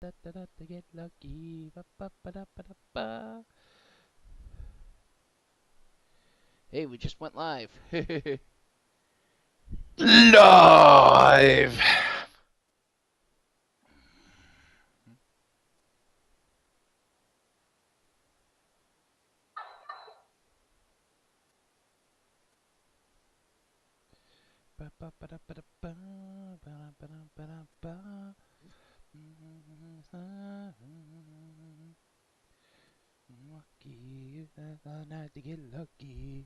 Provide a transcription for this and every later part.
Da, da, da, to get lucky. Ba, ba, ba, da, ba, da, ba. Hey, we just went live. Live. Ba, ba, ba, da, ba, da, ba, ba, da, ba, da, ba, da, ba. Lucky, night to get lucky.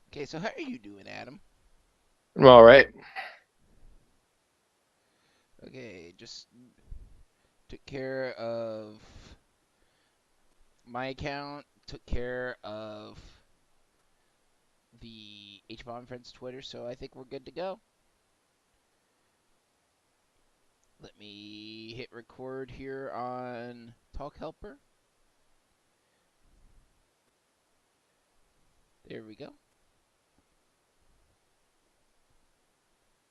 Okay, so how are you doing, Adam? I'm all right. Okay, just took care of my account, took care of the Hbomb Friends Twitter, so I think we're good to go. Let me hit record here on Talk Helper. There we go.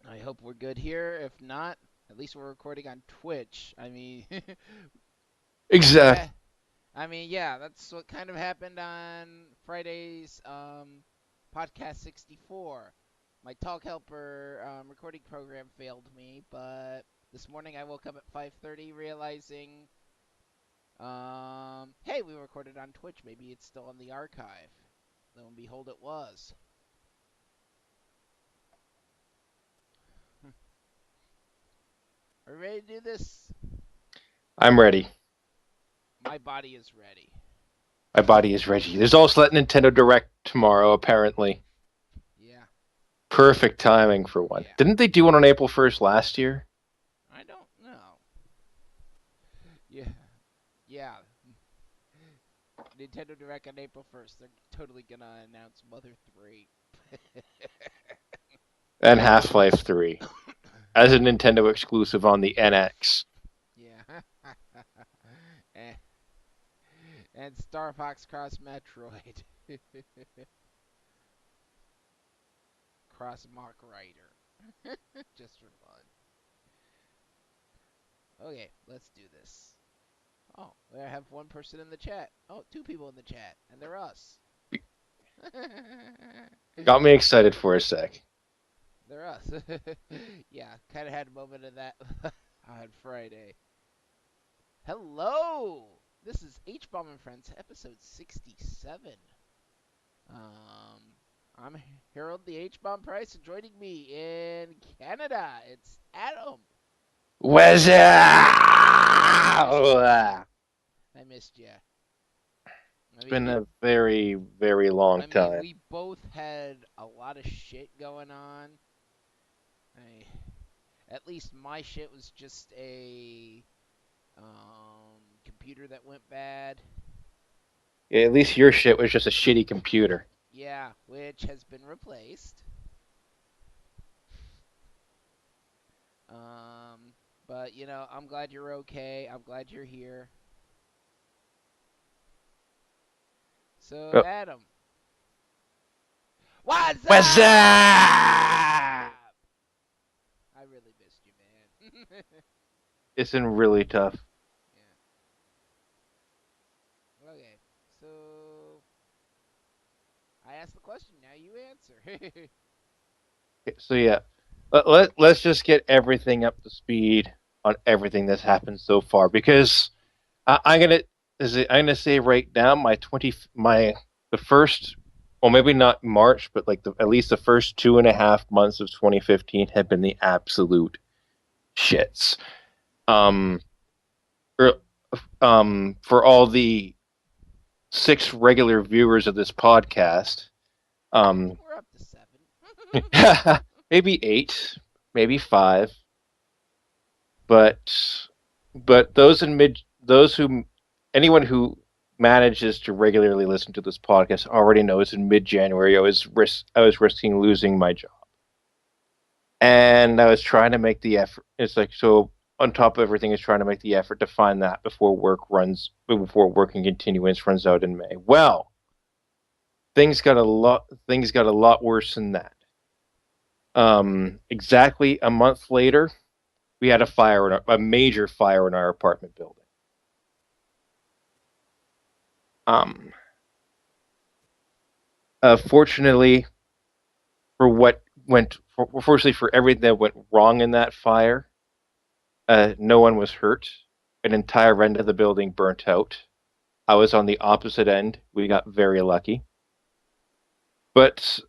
I hope we're good here. If not, at least we're recording on Twitch. I mean, Exact. yeah. I mean, yeah, that's what kind of happened on Friday's podcast 64. My Talk Helper recording program failed me, but this morning I woke up at 5:30 realizing, hey, we recorded on Twitch. Maybe it's still on the archive. Lo and behold, it was. Are we ready to do this? I'm ready. My body is ready. My body is ready. There's also that Nintendo Direct tomorrow, apparently. Yeah, Perfect timing for one. yeah. Didn't they do one on April 1st last year? I don't know. Yeah, yeah. Nintendo Direct on April 1st. They're totally gonna announce Mother 3. And Half-Life 3 as a Nintendo exclusive on the NX. Yeah. and, and Star Fox Cross Metroid. Cross Mark Rider. Just for fun. Okay, let's do this. Oh, I have one person in the chat. Oh, two people in the chat, and they're us. Got me excited for a sec. They're us. Yeah, kind of had a moment of that on Friday. Hello! This is Hbomb Friends, episode 67. Um, I'm Harold the H-Bomb Price, and joining me in Canada, it's Adam. What's I missed you, man. up? I missed you. I It's mean, been we a very, very long I mean, time. we both had a lot of shit going on. I, at least my shit was just a computer that went bad. Yeah, at least your shit was just a shitty computer. Yeah, which has been replaced. Um, but I'm glad you're okay. I'm glad you're here. So, Oh, Adam, what's what's up? up? I really missed you, man. It's been really tough. Yeah. Okay. So, I asked the question. Now you answer. So yeah, let's just get everything up to speed on everything that's happened so far because I'm gonna I'm gonna say right now the first, well, maybe not March, but like at least the first 2.5 months of 2015 have been the absolute shits. Um, er, for all the 6 regular viewers of this podcast, um, We're up to 7. maybe 8, maybe 5, but those who anyone who manages to regularly listen to this podcast already knows in mid-January I was risking losing my job, and I was trying to make the effort. It's like, so on top of everything, is trying to make the effort to find that before work and continuance runs out in May. Well, things got a lot worse than that. Exactly a month later, we had a major fire in our apartment building. Um, Fortunately, fortunately for everything that went wrong in that fire, no one was hurt. An entire end of the building burnt out. I was on the opposite end. We got very lucky. But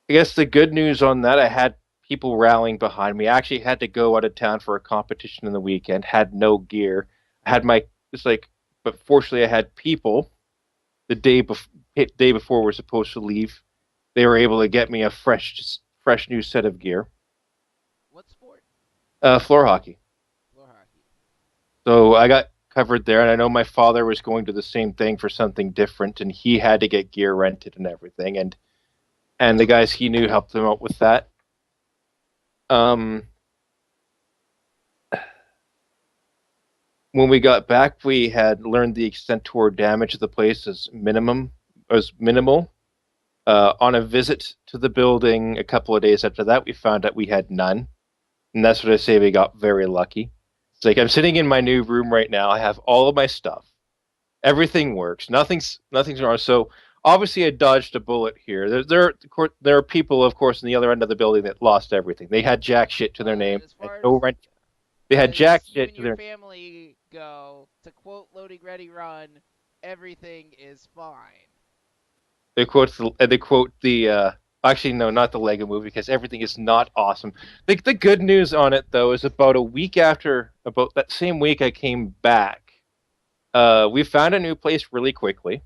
I guess the good news on that, I had people rallying behind me. I actually had to go out of town for a competition in the weekend, had no gear. I had my, it's like, but fortunately, I had people the day before we're supposed to leave. They were able to get me a fresh new set of gear. What sport? Floor hockey. Floor hockey. So I got covered there, and I know my father was going to the same thing for something different, and he had to get gear rented and everything, and the guys he knew helped him out with that. Um, when we got back, we had learned the extent to our damage of the place was minimal. On a visit to the building a couple of days after that, we found out we had none, and that's what I say. We got very lucky. It's like I'm sitting in my new room right now. I have all of my stuff. Everything works. Nothing's wrong. So obviously, I dodged a bullet here. There are people, of course, on the other end of the building that lost everything. They had jack shit to their But name. as And far no as rent. They had jack as you shit and to your their. family go, to quote Loading Ready Run, everything is fine. They quote the. Actually, no, not the Lego Movie, because everything is not awesome. The good news on it though is about that same week I came back. We found a new place really quickly.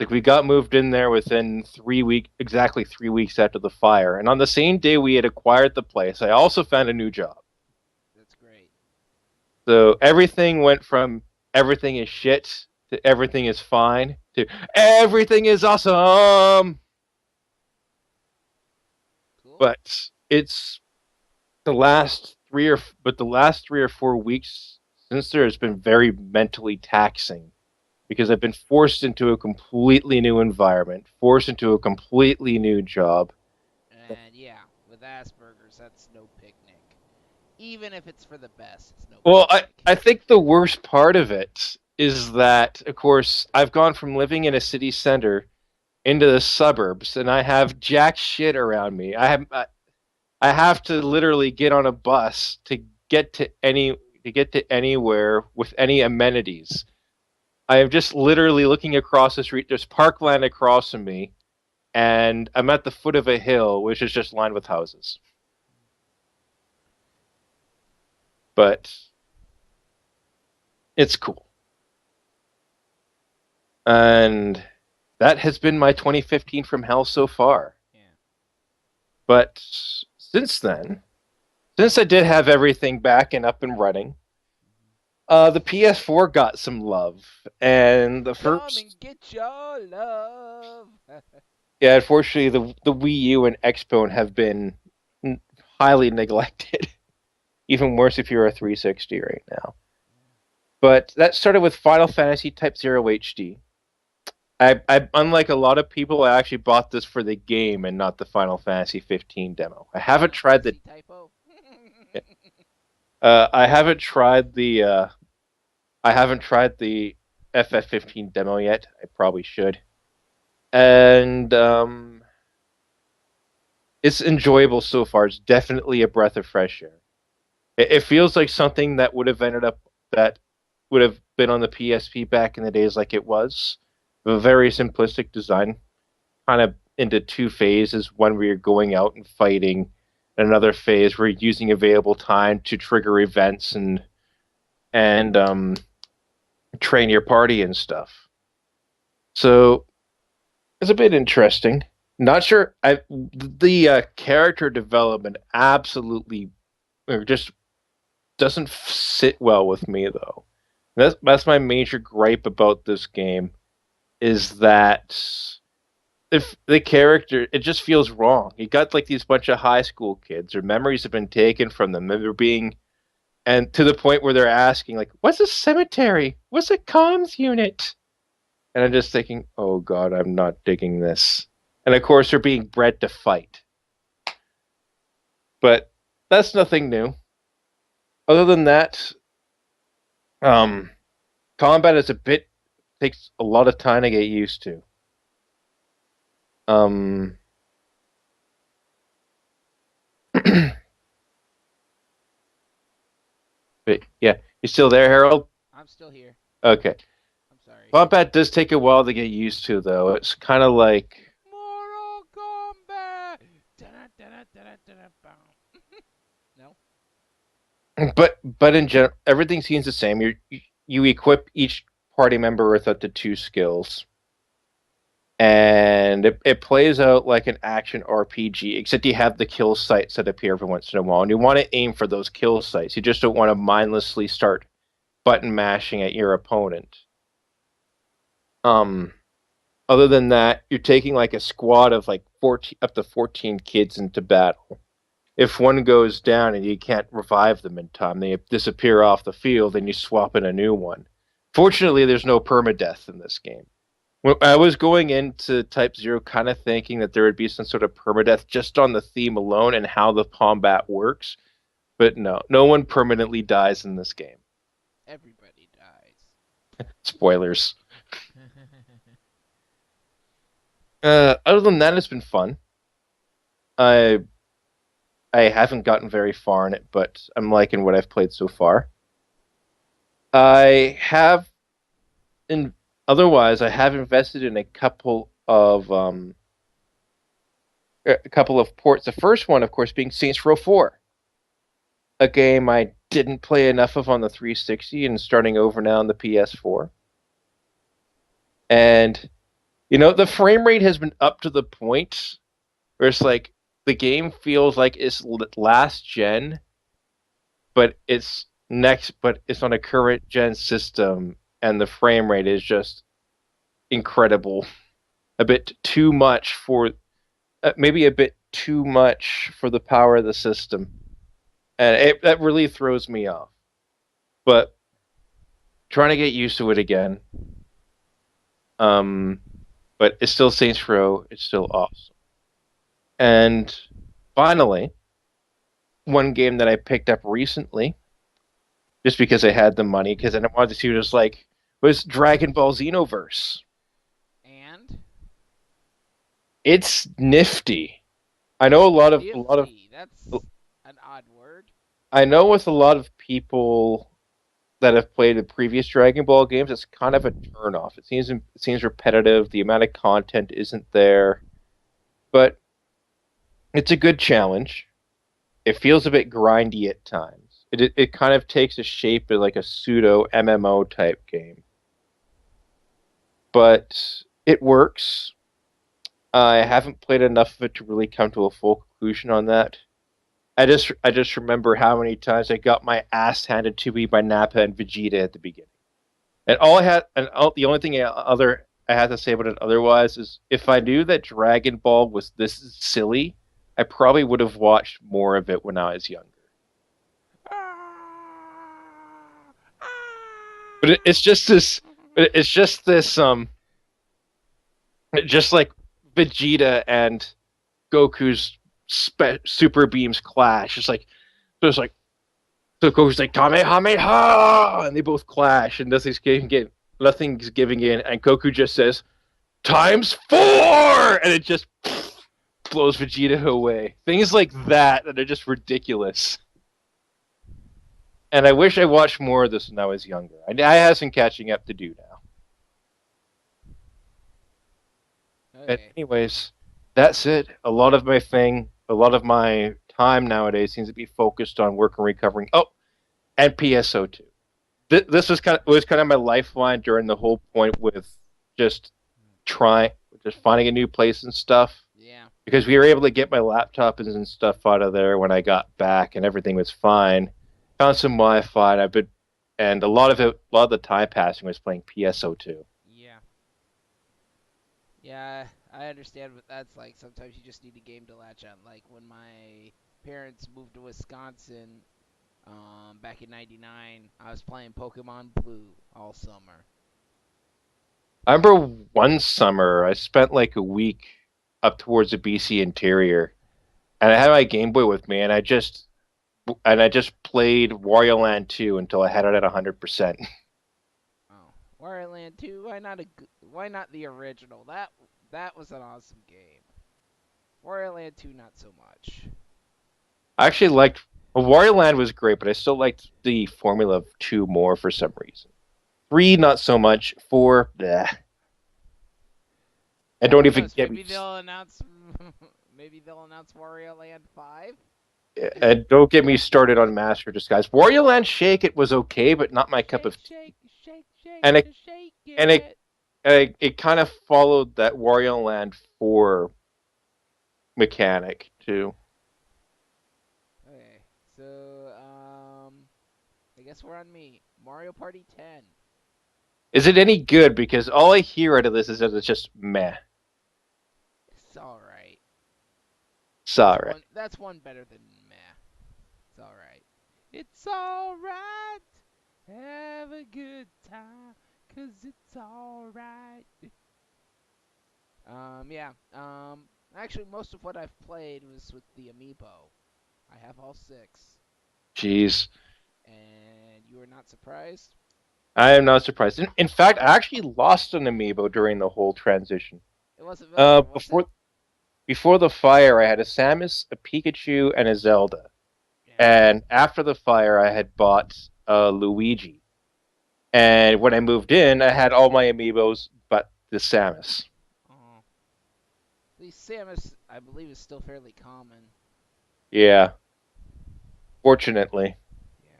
Like we got moved in there within exactly 3 weeks after the fire, and on the same day we had acquired the place, I also found a new job. That's great. So everything went from everything is shit to everything is fine to everything is awesome. Cool. But it's the last 3 or 4 weeks since there has been very mentally taxing because I've been forced into a completely new environment, forced into a completely new job. And yeah, with Asperger's, that's no picnic. Even if it's for the best, it's no Well, picnic. I think the worst part of it is that, of course, I've gone from living in a city center into the suburbs, and I have jack shit around me. I have to literally get on a bus get to any to get to anywhere with any amenities. I am just literally looking across the street. There's parkland across from me, and I'm at the foot of a hill, which is just lined with houses. But it's cool. And that has been my 2015 from hell so far. Yeah. But since then, since I did have everything back and up and running, the PS4 got some love, and the Come first, and get your love. yeah, unfortunately, the Wii U and Xbone have been highly neglected. Even worse if you're a 360 right now. But that started with Final Fantasy Type Zero HD. Unlike a lot of people, I actually bought this for the game and not the Final Fantasy 15 demo. Final Fantasy typo. I haven't tried the FF15 demo yet. I probably should. And it's enjoyable so far. It's definitely a breath of fresh air. It feels like something that would have been on the PSP back in the days, like it was. A very simplistic design, kind of into two phases. One where you're going out and fighting, and another phase where you're using available time to trigger events and train your party and stuff. So it's a bit interesting. Not sure. The character development absolutely just doesn't sit well with me though. That's my major gripe about this game is that if the character it just feels wrong. You got like these bunch of high school kids, their memories have been taken from them. They're being and to the point where they're asking like, "What's a cemetery? What's a comms unit?" And I'm just thinking, "Oh God, I'm not digging this." And of course, they're being bred to fight, but that's nothing new. Other than that, um, combat is a bit takes a lot of time to get used to. Um, but yeah, you still there, Harold? I'm still here. Okay. I'm sorry. Combat does take a while to get used to, though. It's kind of like, Mortal Kombat. No. but in general, everything seems the same. You equip each party member with up to two skills, and it plays out like an action RPG, except you have the kill sites that appear every once in a while, and you want to aim for those kill sites. You just don't want to mindlessly start button mashing at your opponent. Um, Other than that, you're taking like a squad of like 14 up to 14 kids into battle. If one goes down and you can't revive them in time, they disappear off the field and you swap in a new one. Fortunately, there's no permadeath in this game. When I was going into Type Zero kind of thinking that there would be some sort of permadeath just on the theme alone and how the combat works, but no, no one permanently dies in this game. Everybody dies. Spoilers. Other than that, it's been fun. I I haven't gotten very far in it, but I'm liking what I've played so far. I have in Otherwise I have invested in a couple of ports. The first one, of course, being Saints Row 4, a game I didn't play enough of on the 360 and starting over now on the PS4. And the frame rate has been up to the point where it's like the game feels like it's last gen, but it's on a current gen system, and the frame rate is just incredible. A bit too much for maybe a bit too much for the power of the system, and that really throws me off. But trying to get used to it again. Um, but it's still Saints Row. It's still awesome. And finally, one game that I picked up recently, just because I had the money, because I wanted to see what it was like, was Dragon Ball Xenoverse. And It's nifty. I know nifty. That's an odd word. I know with a lot of people that have played the previous Dragon Ball games, it's kind of a turnoff. It seems repetitive. The amount of content isn't there, but it's a good challenge. It feels a bit grindy at times. It kind of takes a shape of like a pseudo MMO type game, but it works. I haven't played enough of it to really come to a full conclusion on that. I just remember how many times I got my ass handed to me by Nappa and Vegeta at the beginning. The only thing I had to say about it otherwise is if I knew that Dragon Ball was this silly, I probably would have watched more of it when I was younger. But it's just this just like Vegeta and Goku's super beams clash. It's like so Goku's like Kamehameha, and they both clash, and nothing's giving in, and Goku just says times four, and it just blows Vegeta away. Things like that are just ridiculous. And I wish I watched more of this when I was younger. I have some catching up to do now. But Okay. anyways, that's it. A lot of my time nowadays seems to be focused on work and recovering. Oh, and PSO2. This was kind of my lifeline during the whole point with just trying, just finding a new place and stuff. Yeah. Because we were able to get my laptop and stuff out of there when I got back, and everything was fine. Found some Wi-Fi, and a lot of the time passing was playing PSO2. Yeah. Yeah. I understand what that's like. Sometimes you just need a game to latch on. Like when my parents moved to Wisconsin, Back in '99, I was playing Pokemon Blue all summer. I remember one summer I spent like a week up towards the BC interior, and I had my Game Boy with me, and I just played Wario Land 2 until I had it at 100%. Oh, Wario Land 2. Why not the original? That was an awesome game. Wario Land 2, not so much. I actually liked Wario Land was great, but I still liked the formula of 2 more for some reason. 3, not so much. 4, bleh. And don't Who even knows? get me Maybe they'll announce Wario Land 5. and don't get me started on Master Disguise. Wario Land Shake it was okay, but not my cup Shake, of tea. shake, shake, shake, And it shake and it it. it kind of followed that Wario Land 4 mechanic too. Okay, so I guess we're on me. Mario Party 10. Is it any good? Because all I hear out of this is that it's just meh. It's all right. Sorry. That's one better than meh. It's all right. It's all right. Have a good time, 'cause it's all right. Yeah. Actually, most of what I've played was with the amiibo. I have all six, Jeez. and you are not surprised. I am not surprised. In fact, I actually lost an amiibo during the whole transition. It wasn't Uh, Villager, was it? before before the fire, I had a Samus, a Pikachu, and a Zelda. Yeah. And after the fire, I had bought Luigi. And when I moved in, I had all my amiibos but the Samus. Oh, at least Samus, I believe, is still fairly common. Yeah, fortunately, Yeah.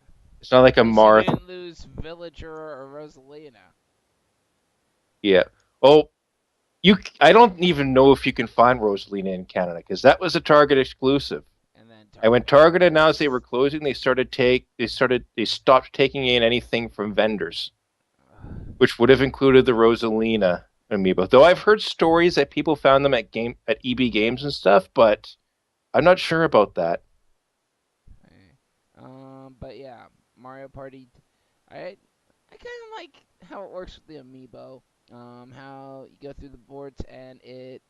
it's not like At a least you Marth. didn't lose Villager or Rosalina. Yeah. Well, I don't even know if you can find Rosalina in Canada because that was a Target exclusive. And then And when Target Target announced they were closes. closing, they stopped taking in anything from vendors, Ugh. which would have included the Rosalina amiibo. Though I've heard stories that people found them at EB Games and stuff, but I'm not sure about that. Okay. But yeah, Mario Party. I kind of like how it works with the amiibo. How you go through the boards and you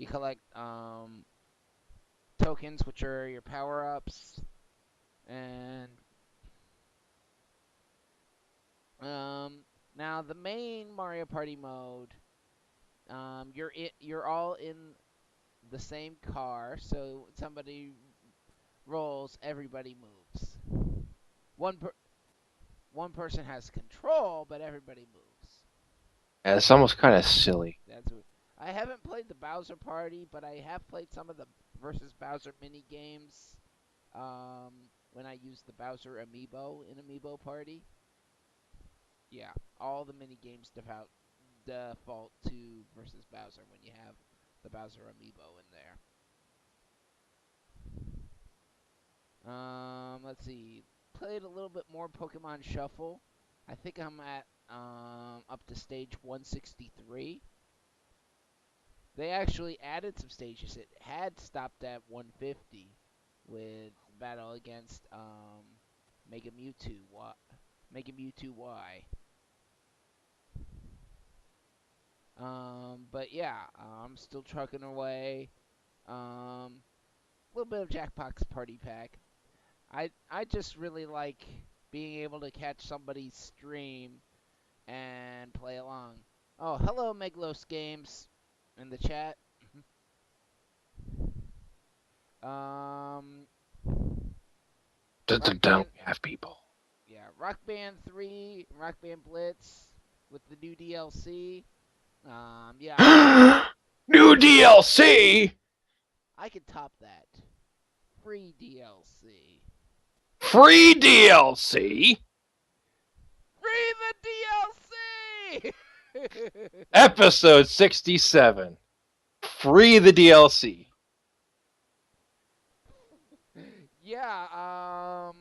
collect tokens, which are your power ups, and um, now the main Mario Party mode. You're all in the same car, so when somebody rolls, everybody moves. One per- one person has control, but everybody moves. Yeah, it's almost kind of silly. That's what I haven't played the Bowser Party, but I have played some of the versus Bowser mini games. When I used the Bowser amiibo in Amiibo Party, yeah, all the mini games default to versus Bowser when you have the Bowser amiibo in there. Let's see. Played a little bit more Pokemon Shuffle. I think I'm at up to stage 163. They actually added some stages. It had stopped at 150 with battle against Mega Mewtwo. Mega Mewtwo Y. But yeah, I'm still trucking away. A little bit of Jackbox Party Pack. I just really like being able to catch somebody's stream and play along. Oh, hello Meglos Games in the chat. um, Rock Don't Band, have people. yeah, Rock Band 3, Rock Band Blitz with the new DLC. Yeah, New DLC, I could top that. Free DLC. free DLC, Free the DLC. episode 67. Free the DLC. Yeah,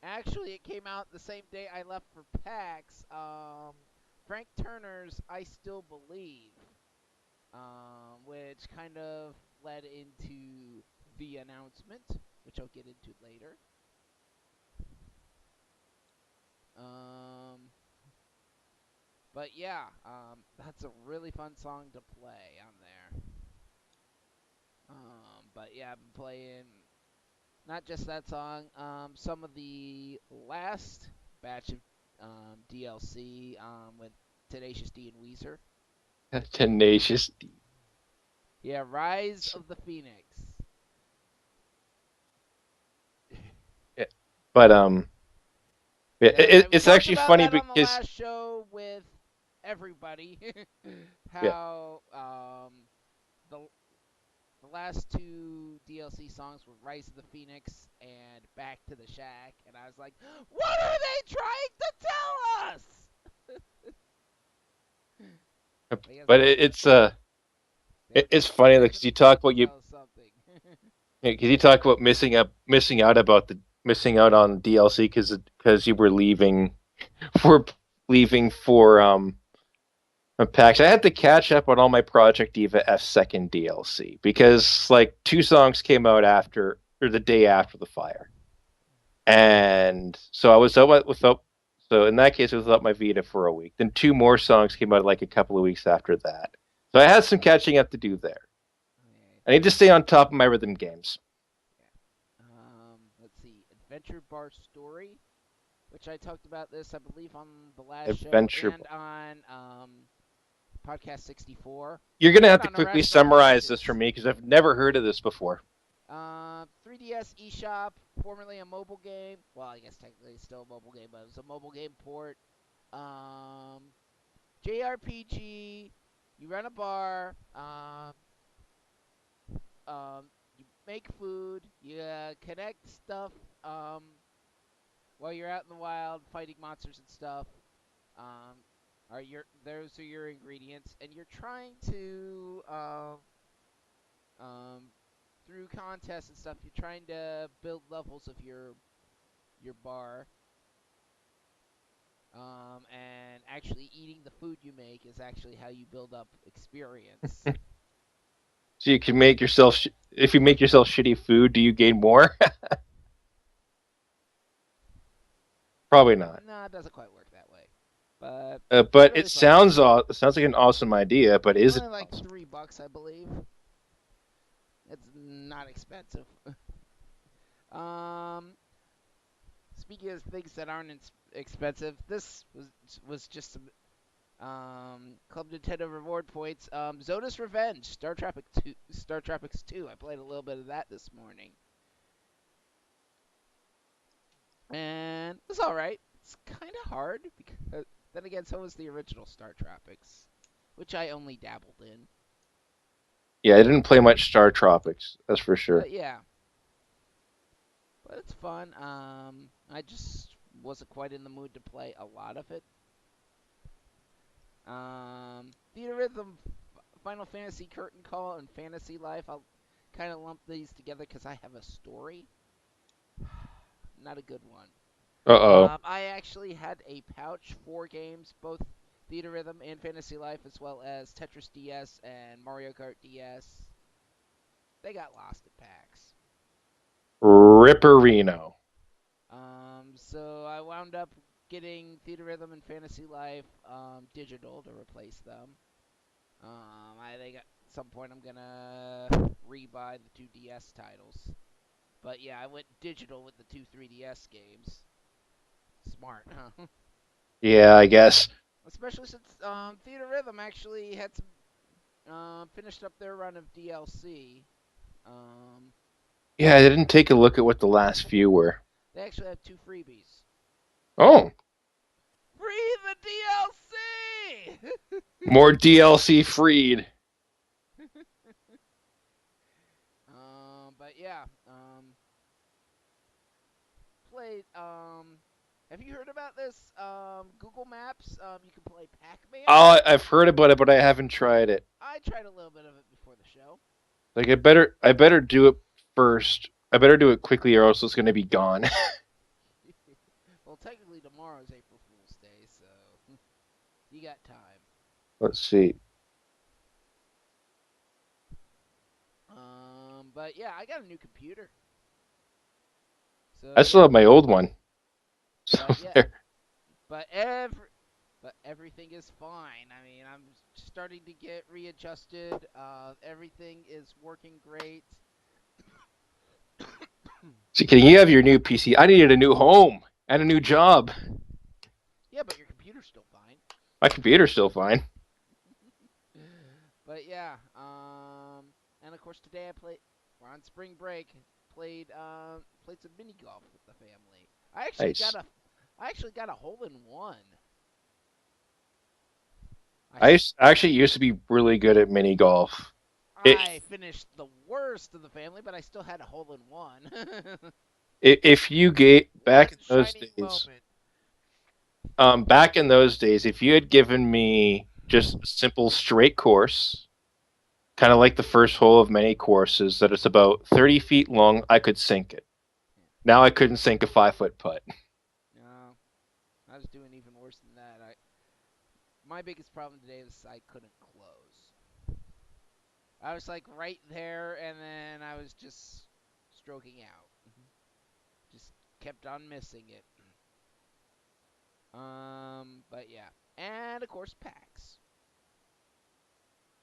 actually it came out the same day I left for PAX. Frank Turner's I Still Believe, which kind of led into the announcement. which I'll get into later. Um, but yeah, that's a really fun song to play on there. But yeah, I've been playing not just that song. Some of the last batch of DLC with Tenacious D and Weezer. Tenacious D. Yeah, Rise of the Phoenix. Yeah. But yeah, Yeah, we it's talked actually about funny that on the because last show with everybody. yeah, How the the last two DLC songs were Rise of the Phoenix and Back to the Shack, and I was like, what are they trying to tell us? I guess but they were it's funny because you definitely talk trying to about you tell us something. because you talk about missing out about the missing out on DLC because you were leaving for leaving for PAX. I had to catch up on all my Project Diva F second DLC because like two songs came out after or the day after the fire, and so I was out without. So in that case, I was without my Vita for a week. Then two more songs came out like a couple of weeks after that. So I had some catching up to do there. Okay. I need to stay on top of my rhythm games. Yeah. Let's see. Adventure Bar Story, which I talked about this, I believe, on the last show Adventure. and on podcast 64 You're gonna and have to on quickly Irrational summarize this for Tangents. me because I've never heard of this before. 3DS eShop, formerly a mobile game. Well, I guess technically it's still a mobile game, but it was a mobile game port. Um, JRPG. You run a bar. You make food. You connect stuff. Um, while you're out in the wild fighting monsters and stuff. Um, are your those are your ingredients, and you're trying to um, through contests and stuff. You're trying to build levels of your bar. And actually eating the food you make is actually how you build up experience. So you can make yourself if you make yourself shitty food, do you gain more? Probably not. No, it doesn't quite work that way, but it's But really fun. it sounds like an awesome idea. But is it Only like awesome? $3, I believe. It's not expensive. um, Speaking of things that aren't expensive, this was just some Club Nintendo reward points. Zoda's Revenge, Star Tropics 2. I played a little bit of that this morning, and it's all right. It's kind of hard because then again, so was the original Star Tropics, which I only dabbled in. Yeah, I didn't play much Star Tropics. That's for sure. But yeah, but it's fun. I just wasn't quite in the mood to play a lot of it. Theater Rhythm, Final Fantasy Curtain Call, and Fantasy Life. I'll kind of lump these together because I have a story. Not a good one. Uh oh. I actually had a pouch, 4 games, both Theater Rhythm and Fantasy Life, as well as Tetris DS and Mario Kart DS. They got lost at PAX. Ripperino. So I wound up getting Theater Rhythm and Fantasy Life digital to replace them. I think at some point I'm gonna rebuy the 2DS titles. But yeah, I went digital with the two 3DS games. Smart, huh? Yeah, I guess. Especially since Theater Rhythm actually had some finished up their run of DLC. Um, Yeah, I didn't take a look at what the last few were. they actually had two freebies. Oh, Free the DLC. more DLC freed. But yeah, played. Have you heard about this? Google Maps. You can play Pac-Man. Oh, I've heard about it, but I haven't tried it. I tried a little bit of it before the show. Like I better do it first. I better do it quickly, or else it's going to be gone. Well, technically tomorrow's April Fool's Day, so you got time. Let's see. But yeah, I got a new computer. So I still yeah, have my old one. So but yeah, there. but every but everything is fine. I mean, I'm starting to get readjusted. Everything is working great. So can you have your new PC? I needed a new home and a new job. Yeah, but your computer's still fine. My computer's still fine. But yeah, and of course today I played. We're on spring break. Played some mini golf with the family. I actually got Nice. a, I actually got a hole in one. I Actually used to be really good at mini golf. It, I finished the worst of the family, but I still had a hole in one. if you get back in One those shining days, moment. if you had given me just a simple straight course, kind of like the first hole of many courses, that it's about 30 feet long, I could sink it. Now I couldn't sink a 5 foot putt. No, I was doing even worse than that. My biggest problem today was I couldn't close. I was like right there, and then I was just stroking out. Just kept on missing it. But yeah, and of course PAX,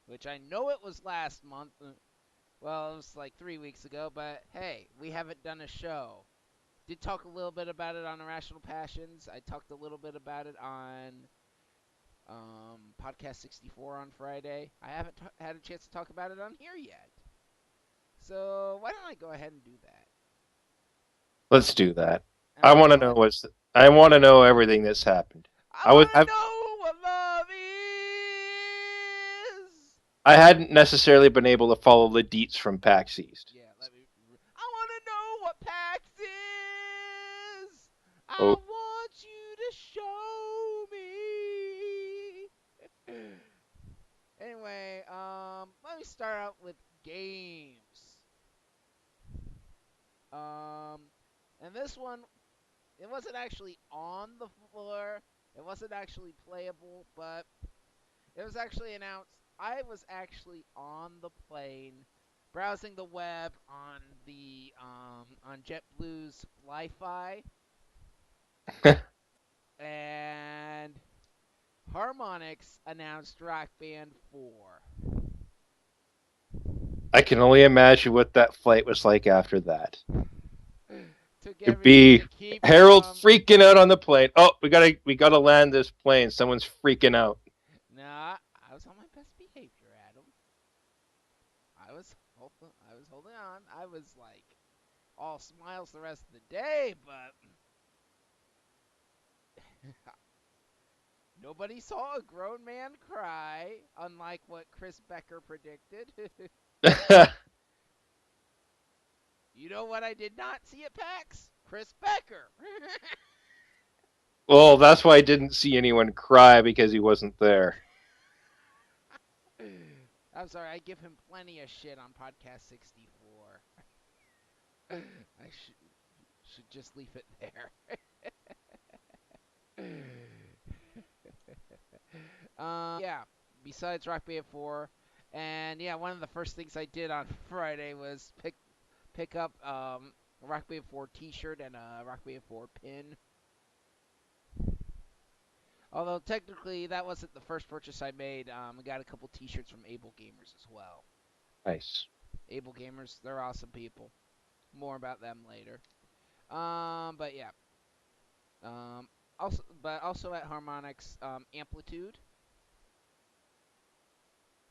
which I know it was last month. Well, it was like 3 weeks ago, but hey, we haven't done a show. Did talk a little bit about it on Irrational Passions. I talked a little bit about it on Podcast 64 on Friday. I haven't had a chance to talk about it on here yet. So why don't I go ahead and do that? Let's do that. And I I'll want to go know ahead. what's. I want to know everything that's happened. I I was. want to know what love is. I hadn't necessarily been able to follow the deets from PAX East. Yeah, let me. I want to know what PAX is. I Oh, want you to show me. Anyway, let me start out with games. Um, and this one, it wasn't actually on the floor. It wasn't actually playable, but it was actually announced. I was actually on the plane, browsing the web on the on JetBlue's Wi-Fi, and Harmonix announced Rock Band 4. I can only imagine what that flight was like after that. Took It'd everything be to keep Harold from. freaking out on the plane. Oh, we gotta land this plane. Someone's freaking out. Nah, I was on my best behavior, Adam. I was holding on. I was like all smiles the rest of the day, but nobody saw a grown man cry, unlike what Chris Becker predicted. You know what I did not see at PAX? Chris Becker. Well, that's why I didn't see anyone cry because he wasn't there. I'm sorry, I give him plenty of shit on Podcast 64. I should just leave it there. Yeah, besides Rock Band 4, and yeah, one of the first things I did on Friday was pick up a Rock Band 4 T-shirt and a Rock Band 4 pin. Although technically that wasn't the first purchase I made. I got a couple T-shirts from Able Gamers as well. Nice. Able Gamers, they're awesome people. More about them later. But yeah. Also at Harmonix, Amplitude.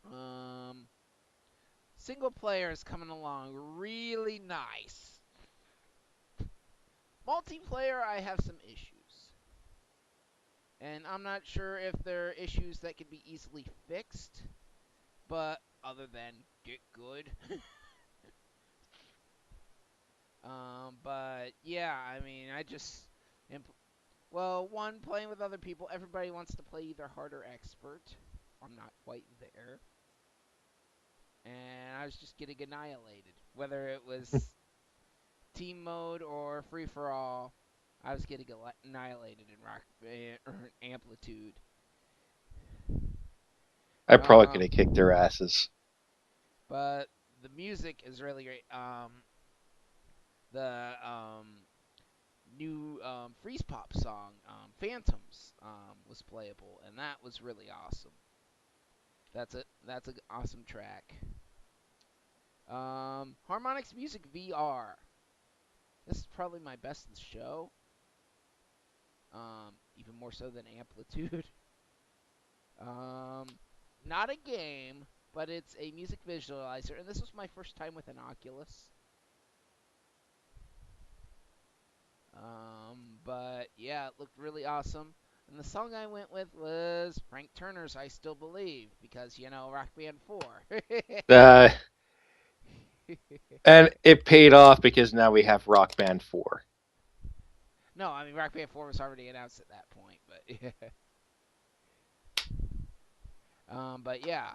Um, Single player is coming along really nice. Multiplayer, I have some issues. And I'm not sure if they're issues that can be easily fixed, but other than get good. But yeah, I mean, I just well, one, playing with other people, everybody wants to play either hard or expert. I'm not quite there. And I was just getting annihilated. Whether it was team mode or free for all, I was getting annihilated in Rock Amplitude. I probably Uh, could have kicked their asses. but the music is really great. The new Freeze Pop song, Phantoms, was playable, and that was really awesome. That's an awesome track. Harmonix Music VR. This is probably my best in the show. Even more so than Amplitude. um, Not a game, but it's a music visualizer, and this was my first time with an Oculus. But yeah, it looked really awesome. And the song I went with was Frank Turner's "I Still Believe" because Rock Band 4. Uh, and it paid off because now we have Rock Band 4. No, I mean Rock Band 4 was already announced at that point, but yeah. But yeah,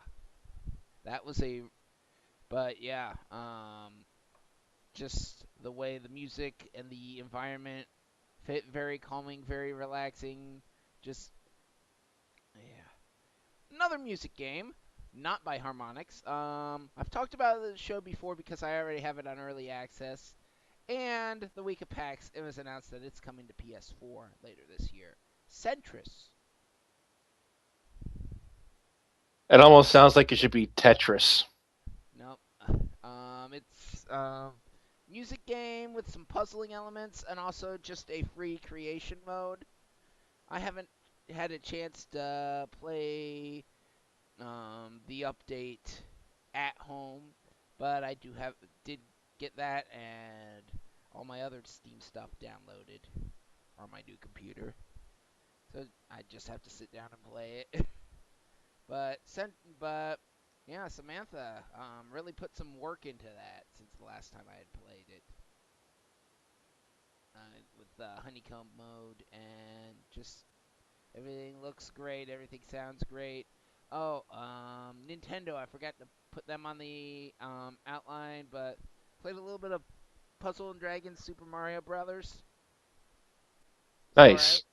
that was a. But yeah, just the way the music and the environment fit, very calming, very relaxing. Just yeah, another music game, not by Harmonix. I've talked about the show before because I already have it on early access. And the week of PAX, it was announced that it's coming to PS4 later this year. Centris. It almost sounds like it should be Tetris. Nope. It's music game with some puzzling elements and also just a free creation mode. I haven't had a chance to play the update at home, but I did get that and all my other Steam stuff downloaded on my new computer. So I just have to sit down and play it. but but yeah, Samantha really put some work into that since the last time I had played it. With the honeycomb mode and just everything looks great, everything sounds great. Oh, Nintendo, I forgot to put them on the outline, but played a little bit of Puzzle and Dragons Super Mario Brothers. It's all right. Nice.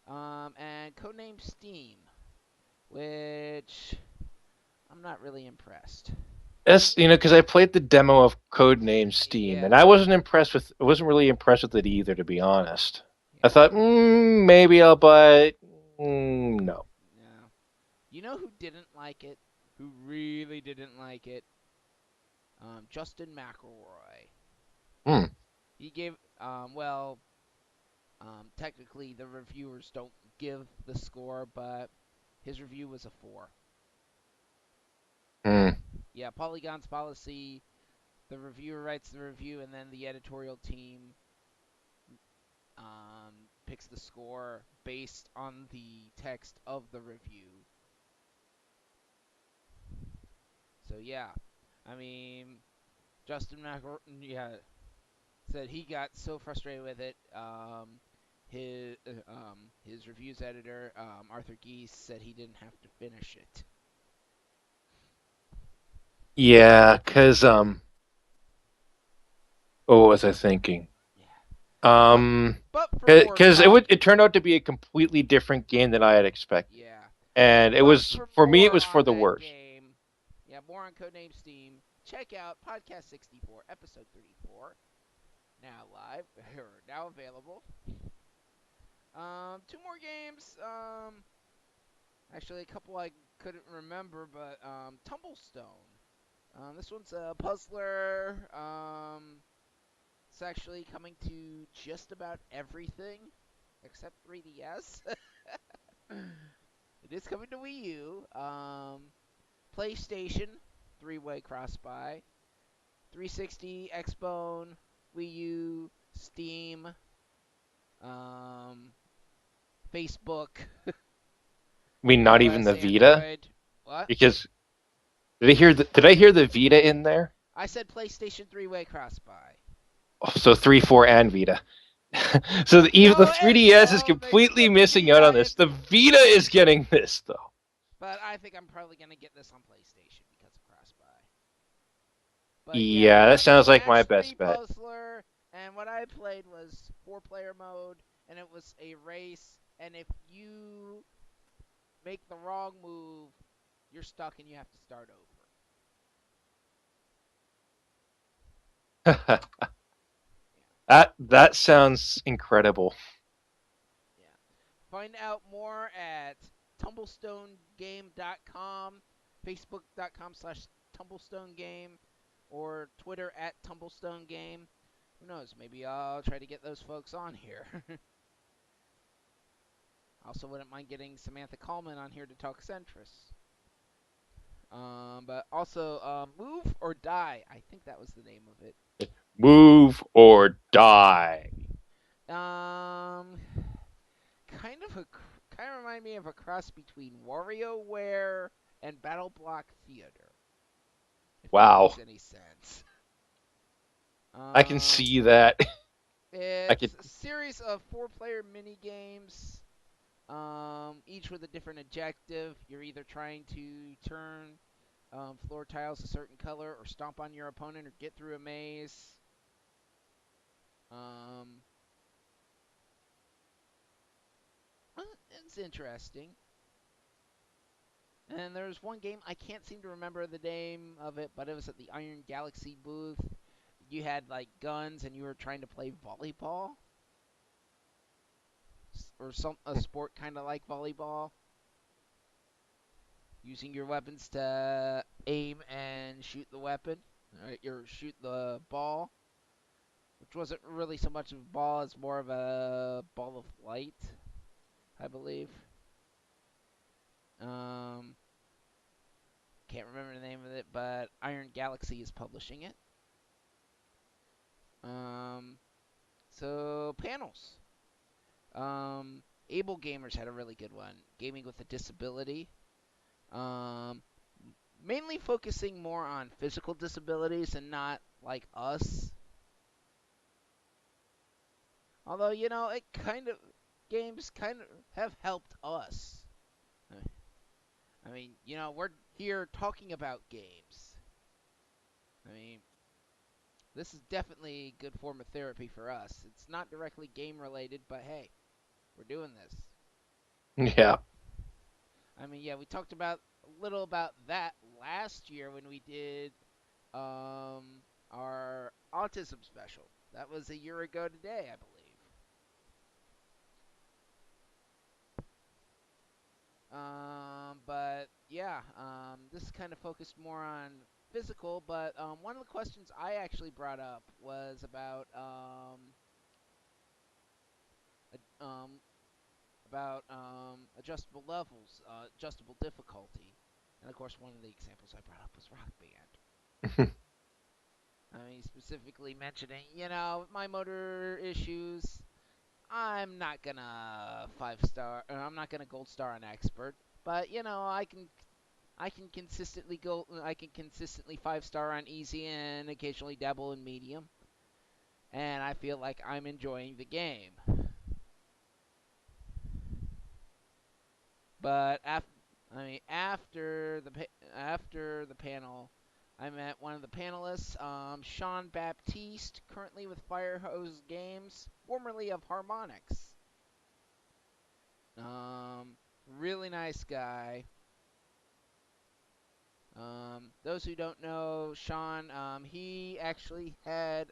And Codename Steam, which I'm not really impressed. That's because I played the demo of Codename Steam, and Yeah, I wasn't impressed with. I wasn't really impressed with it either, to be honest. I yeah, thought maybe I'll buy it. No. yeah. You know who didn't like it? Who really didn't like it? Justin McElroy. Hmm. He gave technically the reviewers don't give the score, but his review was a 4. Hmm. Yeah, Polygon's policy. The reviewer writes the review, and then the editorial team picks the score based on the text of the review. So yeah, I mean, Justin McElroy, yeah, said he got so frustrated with it. His reviews editor, Arthur Geese, said he didn't have to finish it. Yeah, because what was I thinking? Yeah, but Um, but for more because talk, it turned out to be a completely different game than I had expected, yeah, and it but was for for me it more was for on the that worst. game, yeah, more on Codename Steam. Check out Podcast 64, Episode 34, now live or now available. Two more games. Actually, a couple I couldn't remember, but Tumblestone. This one's a puzzler. It's actually coming to just about everything except 3DS. It is coming to Wii U. PlayStation, three-way cross-buy. 360, Xbone, Wii U, Steam, um, Facebook, I mean, not even iOS, the Vita, Android. What? because did I hear the Vita in there? I said PlayStation three-way cross-buy. Oh, so 3, 4, and Vita. Yeah. So even the No, 3DS is no, they completely skipped missing out Vita. on this. It's The Vita is getting this though. but I think I'm probably gonna get this on PlayStation because of cross-buy. But yeah, Yeah, that it's a sounds like my match-3 best bet. puzzler, and what I played was four-player mode, and it was a race. And if you make the wrong move, you're stuck and you have to start over. that That sounds incredible. Yeah. Find out more at tumblestonegame.com, facebook.com/tumblestonegame, or Twitter at tumblestonegame. Who knows? Maybe I'll try to get those folks on here. Also, wouldn't mind getting Samantha Coleman on here to talk Centris. But also, Move or Die. I think that was the name of it. Move or die. Um, kind of remind me of a cross between WarioWare and Battle Block Theater, if that Wow. makes any sense. I can Um, see that. I could. it's a series of four-player mini games, each with a different objective. You're either trying to turn floor tiles a certain color, or stomp on your opponent, or get through a maze. Um, it's interesting. And there was one game, I can't seem to remember the name of it, but it was at the Iron Galaxy booth. You had like guns and you were trying to play volleyball or some a sport kind of like volleyball, using your weapons to aim and shoot the weapon, right, or shoot the ball, which wasn't really so much of a ball as more of a ball of light, I believe. Um, can't remember the name of it, but Iron Galaxy is publishing it. Um, so panels. Able Gamers had a really good one. Gaming with a disability. Um, mainly focusing more on physical disabilities and not like us. Although, it kind of games kind of have helped us. I mean, we're here talking about games. I mean, this is definitely a good form of therapy for us. It's not directly game related, but hey, we're doing this. Yeah. I mean, yeah, we talked about a little about that last year when we did our autism special. That was a year ago today, I believe. But yeah, this is kind of focused more on physical. But one of the questions I actually brought up was a- um, adjustable levels, adjustable difficulty, and of course, one of the examples I brought up was Rock Band. I mean, specifically mentioning, my motor issues. I'm not gonna five star, or I'm not gonna gold star on expert, but I can consistently five star on easy and occasionally dabble in medium, and I feel like I'm enjoying the game. But after the panel, I met one of the panelists, Sean Baptiste, currently with Firehose Games, formerly of Harmonix. Really nice guy. Those who don't know Sean, he actually had,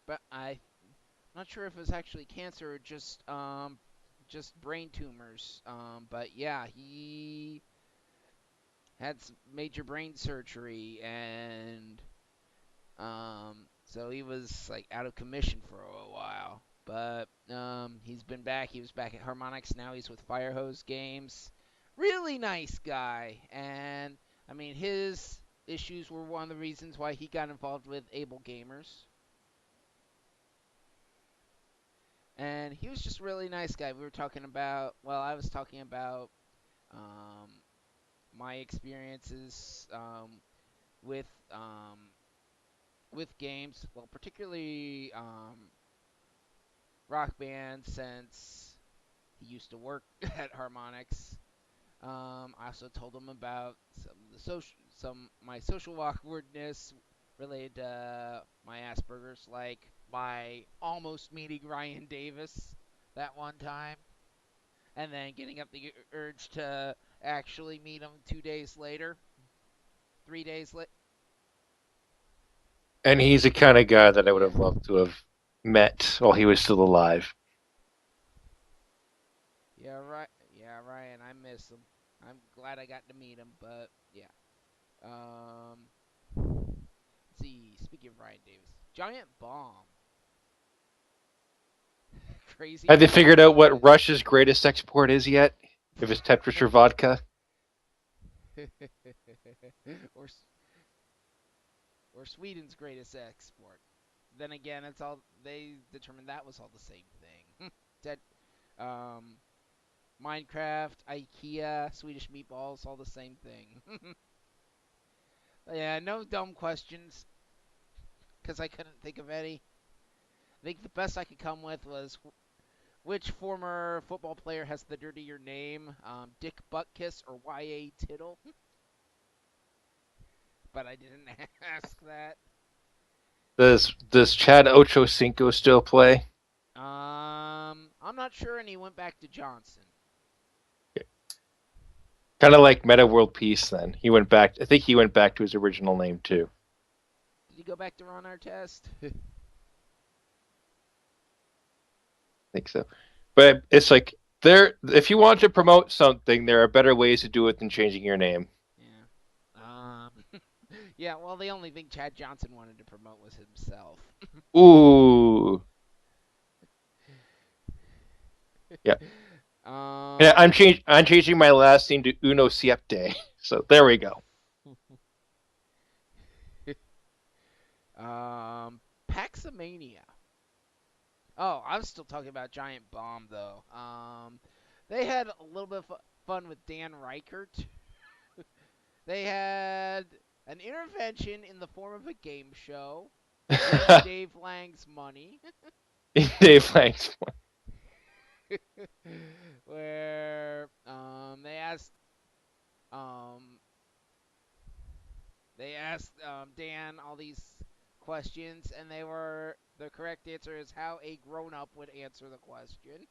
but I'm not sure if it was actually cancer or just brain tumors. But yeah, he had some major brain surgery, and so he was like out of commission for a while. But he's been back. He was back at Harmonix. Now he's with Firehose Games. Really nice guy, and I mean his issues were one of the reasons why he got involved with Able Gamers. And he was just a really nice guy. We were talking about, well, I was talking about um, my experiences with games, well, particularly Rock Band, since he used to work at Harmonix. I also told him about some my social awkwardness related to my Asperger's, like my almost meeting Ryan Davis that one time, and then getting up the urge to actually meet him 2 days later, 3 days later. And he's the kind of guy that I would Yeah. have loved to have met while he was still alive. Yeah, right. Yeah, Ryan. I miss him. I'm glad I got to meet him, but yeah. Let's see. Speaking of Ryan Davis, Giant Bomb. Crazy Have they enough, figured out what guys. Russia's greatest export is yet? If it's temperature vodka? or or Sweden's greatest export. Then again, it's all they determined that was all the same thing. that um, Minecraft, IKEA, Swedish meatballs, all the same thing. Yeah, no dumb questions because I couldn't think of any. I think the best I could come with was which former football player has the dirtier name, Dick Buttkiss or Y.A. Tittle? But I didn't ask that. Does Chad Ochocinco still play? I'm not sure, and he went back to Johnson. Kind of like Meta World Peace. Then he went back. I think he went back to his original name too. Did he go back to Ron Artest? I think so. But it's like there. If you want to promote something, there are better ways to do it than changing your name. Yeah. Yeah. Well, the only thing Chad Johnson wanted to promote was himself. Ooh, yeah. Yeah, um. I'm changing my last name to Uno Siete. So there we go. Paxomania. Oh, I was still talking about Giant Bomb though. They had a little bit of fun with Dan Reichert. They had an intervention in the form of a game show named Dave Lang's Money, Dave Langs. where um, Dan all these questions, and the correct answer is how a grown up would answer the question.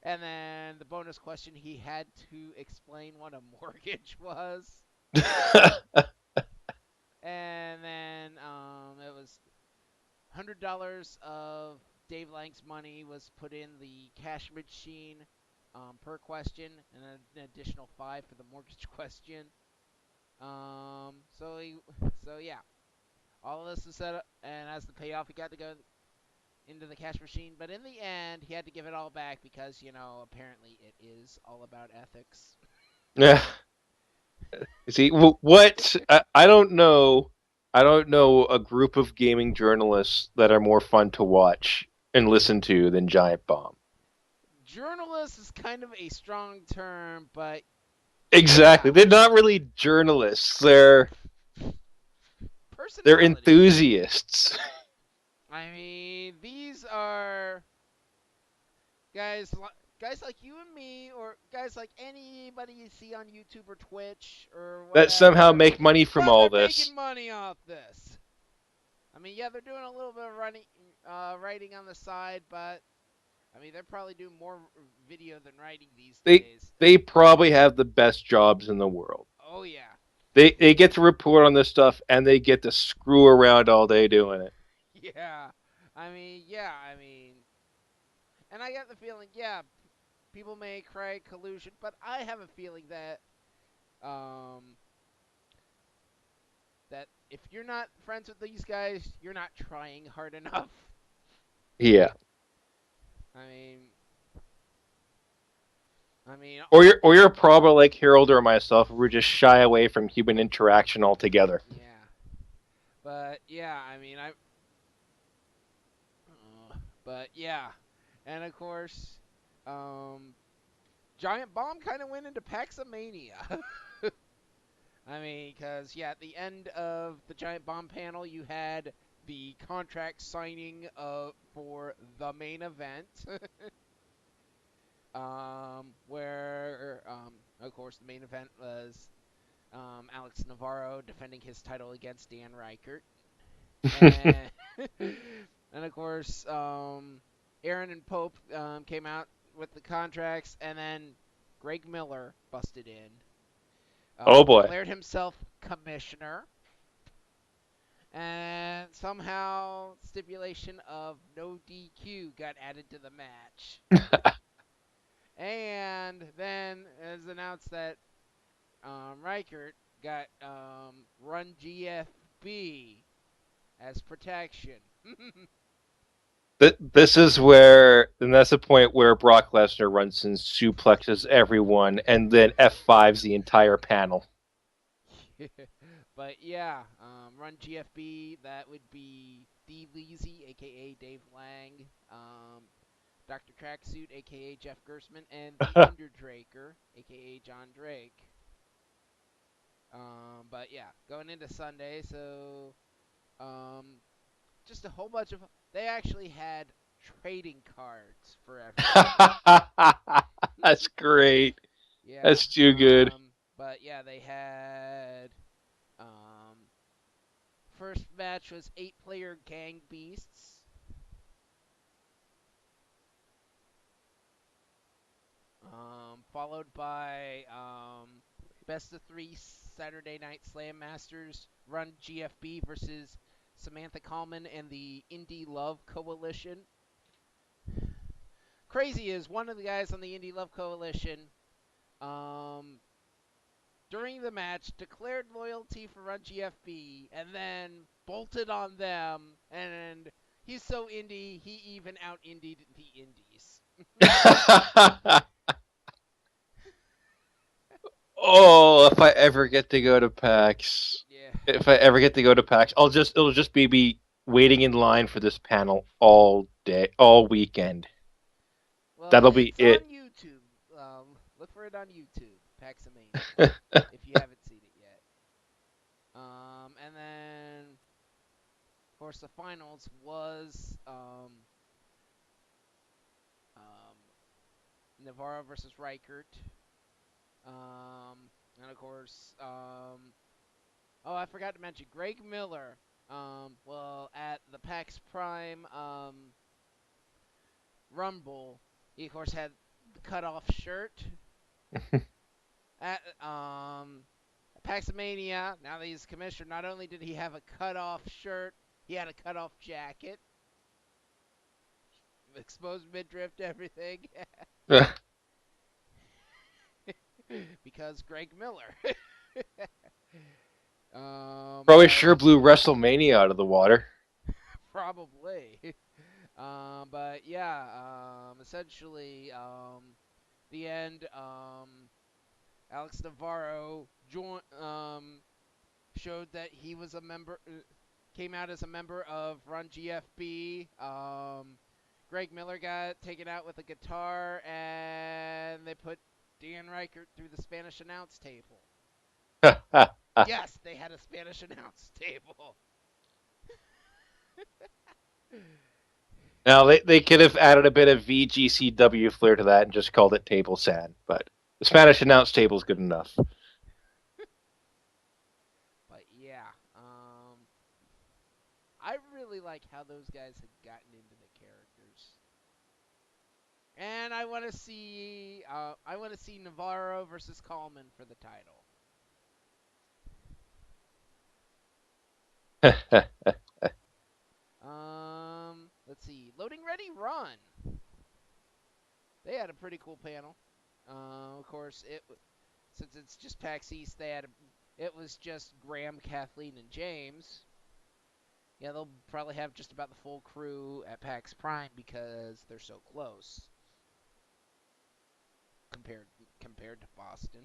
And then the bonus question, he had to explain what a mortgage was. And then it was $100 of Dave Lang's money was put in the cash machine per question, and an additional five for the mortgage question. Um, so he, so yeah, all of this is set up, and as the payoff, he got to go into the cash machine. But in the end, he had to give it all back because apparently it is all about ethics. Yeah. See what I don't know. I don't know a group of gaming journalists that are more fun to watch and listen to than Giant Bomb. Journalist is kind of a strong term, but Exactly. yeah, They're not really journalists. They're personalities. enthusiasts. I mean, these are guys guys like you and me, or guys like anybody you see on YouTube or Twitch or That somehow whatever, make money from but they're all making this. money off this. I mean, yeah, they're doing a little bit of writing on the side, but I mean, they're probably doing more video than writing these They days. they probably have the best jobs in the world. Oh yeah, They get to report on this stuff and they get to screw around all day doing it. yeah. I mean, and I get the feeling, yeah, people may cry collusion, but I have a feeling um, that if you're not friends with these guys, you're not trying hard enough. Yeah. I mean, I mean, Or you're probably like Harold or myself, who are just shy away from human interaction altogether. yeah, but yeah, but yeah, and of course, um, Giant Bomb kind of went into Paxomania. I mean, because yeah, at the end of the Giant Bomb panel, you had the contract signing for the main event, where of course the main event was Alex Navarro defending his title against Dan Reichert, and and of course Aaron and Pope came out with the contracts, and then Greg Miller busted in, Oh boy. declared himself commissioner, And somehow stipulation of no DQ got added to the match. And then it was announced that Reichert got run GFB as protection. This is where, and that's the point where Brock Lesnar runs and suplexes everyone, and then F5s the entire panel. But yeah, run GFB, that would be Steve Leasy, aka Dave Lang, Dr. Tracksuit, aka Jeff Gersman, and The Underdraker, aka John Drake. But yeah, going into Sunday, so um, just a whole bunch of. They actually had trading cards for everybody. That's great. Yeah. That's too good. But yeah, they had. Um, First match was 8-player Gang Beasts. Followed by Best of Three Saturday Night Slam Masters Run GFB versus Samantha Coleman and the Indie Love Coalition. Crazy is one of the guys on the Indie Love Coalition um, during the match declared loyalty for Run GFB and then bolted on them, and he's so indie he even out indied the indies. Oh, if I ever get to go to PAX, Yeah. if I ever get to go to PAX, it'll just be me waiting in line for this panel all day, all weekend. Well, That'll be it's on it. YouTube. Look for it on YouTube, Paxomania, if you haven't seen it yet. And then, of course, the finals was um, Navarro versus Reichert. And of course, oh, I forgot to mention Greg Miller. Well, at the PAX Prime Rumble, he of course had the cutoff shirt. At Paxomania, now that he's commissioner, not only did he have a cutoff shirt, he had a cutoff jacket, exposed midriff, everything, because Greg Miller. Probably But sure blew WrestleMania out of the water. probably. But yeah, essentially, the end. Alex Navarro showed that he was a member, came out as a member of Run GFB. Greg Miller got taken out with a guitar, and they put Dan Reichert through the Spanish announce table. Yes, they had a Spanish announce table. Now they could have added a bit of VGCW flair to that and just called it table sand, but the Spanish announce table is good enough. But yeah, I really like how those guys had gotten into the characters. And I want to see Navarro versus Coleman for the title. Let's see, Loading Ready Run. They had a pretty cool panel. Of course, it since it's just PAX East, it was just Graham, Kathleen, and James. Yeah, they'll probably have just about the full crew at PAX Prime because they're so close compared compared to Boston.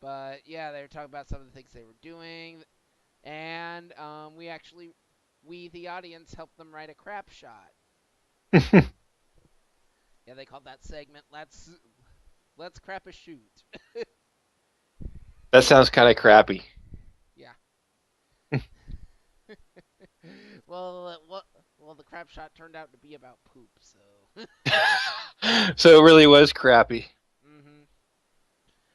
But yeah, they were talking about some of the things they were doing, and we the audience helped them write a crap shot. Yeah, they called that segment "Let's crap a shoot." That sounds kind of crappy. Yeah. Well, the crap shot turned out to be about poop, so. So it really was crappy. Mhm.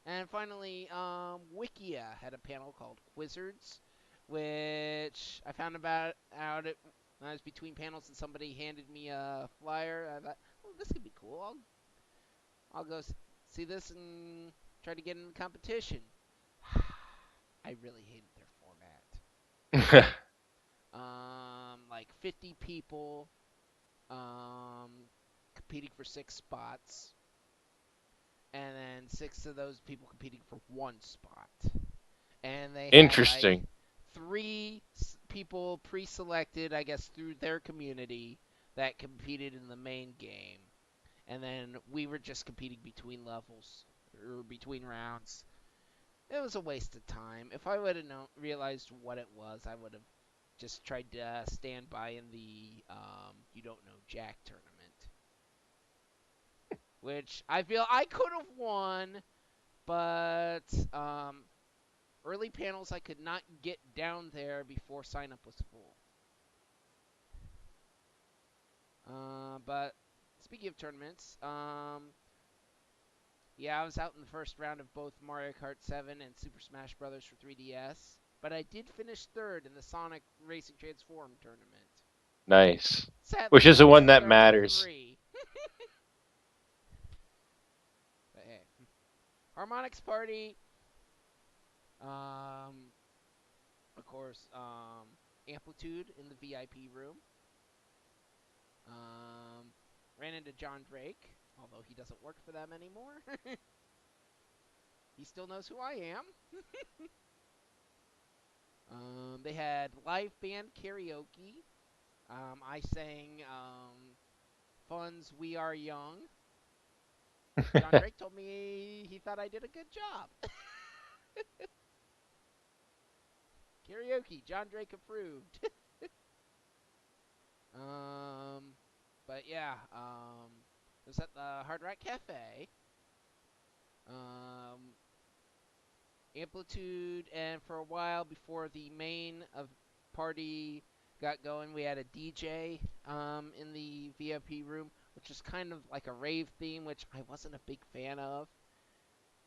And finally, Wikia had a panel called Quizzards, which I found about out it when I was between panels and somebody handed me a flyer. I thought, oh, this could be cool. I'll go see this and try to get in the competition. I really hated their format. like 50 people competing for 6 spots, and then 6 of those people competing for 1 spot. And they had like Interesting. three people pre-selected, I guess, through their community that competed in the main game, and then we were just competing between levels or between rounds. It was a waste of time. If I would have realized what it was, I would have just tried to stand by in the you don't know Jack tournament, which I feel I could have won, but early panels I could not get down there before sign up was full. But speaking of tournaments, yeah, I was out in the first round of both Mario Kart 7 and Super Smash Bros. For 3DS, but I did finish third in the Sonic Racing Transform tournament. Nice. Which Sadly, is I the one missed that third in matters. three. But hey, Harmonix Party, um, of course, Amplitude in the VIP room. Um, ran into John Drake, although he doesn't work for them anymore. He still knows who I am. They had live band karaoke. I sang Fun's We Are Young. John Drake told me he thought I did a good job. Karaoke, John Drake approved. um, but yeah, it was at the Hard Rock Cafe. Um, Amplitude, and for a while before the main of party got going, we had a DJ in the VIP room, which was kind of like a rave theme, which I wasn't a big fan of.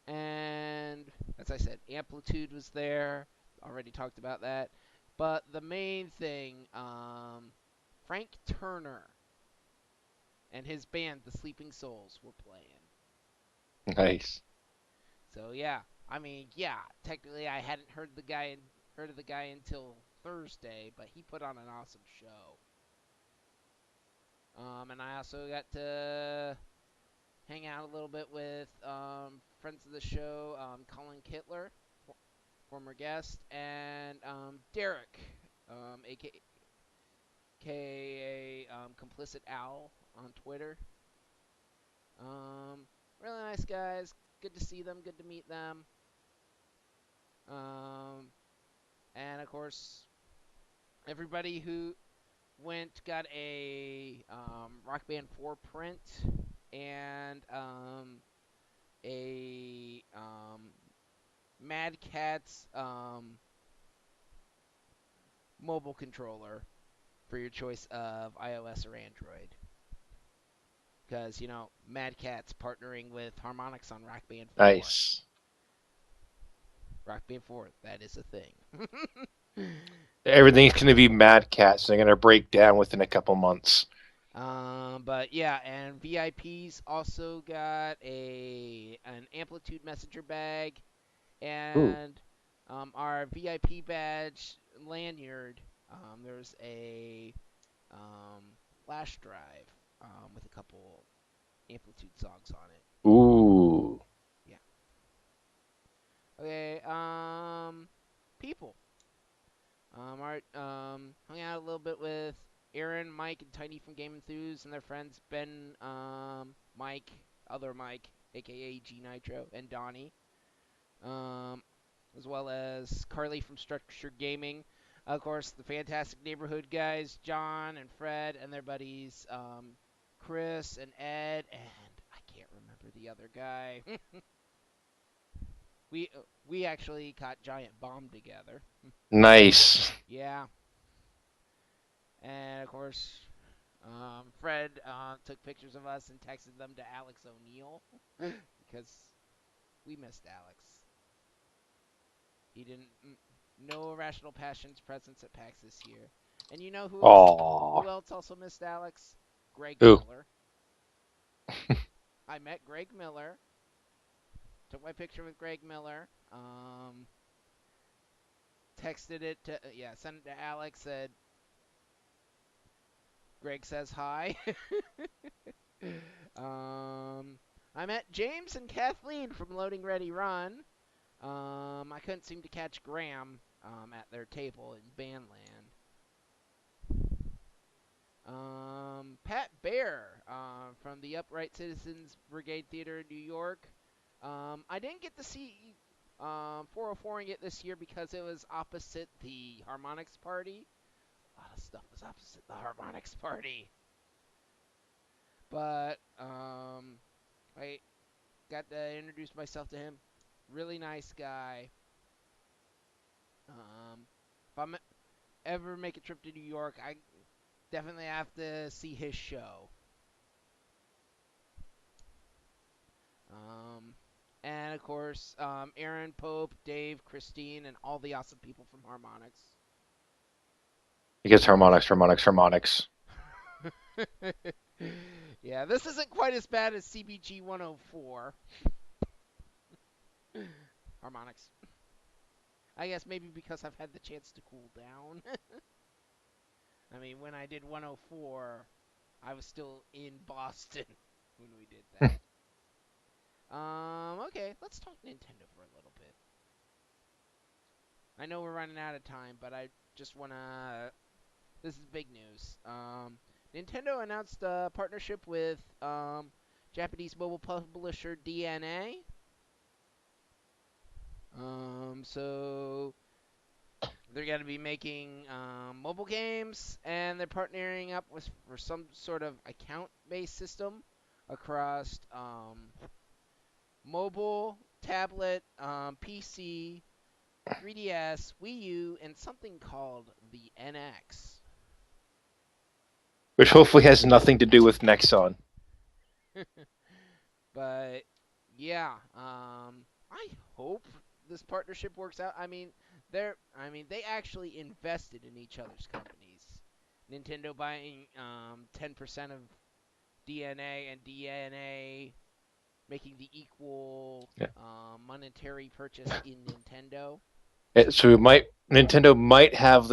And as I said, Amplitude was there. Already talked about that. But the main thing, Frank Turner and his band, the Sleeping Souls, were playing. Nice. So yeah, I mean, yeah, technically I hadn't heard of the guy until Thursday, but he put on an awesome show. And I also got to hang out a little bit with friends of the show, Colin Kittler, former guest, and Derek, aka Complicit Owl on Twitter. Really nice guys. Good to see them. Good to meet them. Um, and of course, everybody who went got a Rock Band 4 print and a Mad Catz mobile controller for your choice of iOS or Android. Because, Mad Catz partnering with Harmonix on Rock Band 4. Nice. Rock Band 4, that is a thing. Everything's going to be Mad Cats. They're going to break down within a couple months. But yeah, and VIPs also got an Amplitude Messenger bag Ooh. and our VIP badge lanyard. There's a um, flash drive with a couple Amplitude songs on it. Ooh. Yeah. Okay. People. Art. Hung out a little bit with Aaron, Mike, and Tiny from Game Enthuse and their friends Ben, Mike, other Mike, aka G Nitro, and Donnie. Um, as well as Carly from Structured Gaming. Of course, the Fantastic Neighborhood guys, John and Fred, and their buddies, Chris and Ed, and I can't remember the other guy. we actually caught Giant Bomb together. Nice. Yeah, and of course, Fred took pictures of us and texted them to Alex O'Neill because we missed Alex. He didn't. No Irrational Passions presence at PAX this year. And you know who else? Aw. Who else also missed Alex? Greg Ooh. Miller. I met Greg Miller. Took my picture with Greg Miller. Texted it to sent it to Alex. Said Greg says hi. um, I met James and Kathleen from Loading Ready Run. I couldn't seem to catch Graham at their table in Bandland. Pat Bear from the Upright Citizens Brigade Theater in New York. I didn't get to see 404ing it this year because it was opposite the Harmonix Party. A lot of stuff was opposite the Harmonix Party. But I got to introduce myself to him. Really nice guy. If I'm ever make a trip to New York, I definitely have to see his show. Um, and of course, Aaron, Pope, Dave, Christine, and all the awesome people from Harmonix. Because harmonics, harmonics, harmonics. Yeah, this isn't quite as bad as CBG 104. Harmonix. I guess maybe because I've had the chance to cool down. I mean, when I did 104, I was still in Boston when we did that. Okay, let's talk Nintendo for a little bit. I know we're running out of time, but I just wanna. This is big news. Nintendo announced a partnership with Japanese mobile publisher DNA. So they're going to be making mobile games, and they're partnering up with for some sort of account-based system across mobile, tablet, PC, 3DS, Wii U, and something called the NX. Which hopefully has nothing to do with Nexon. But yeah, I hope this partnership works out. They actually invested in each other's companies. Nintendo buying 10% of DNA, and DNA making the equal Yeah. monetary purchase in Nintendo. So Nintendo might have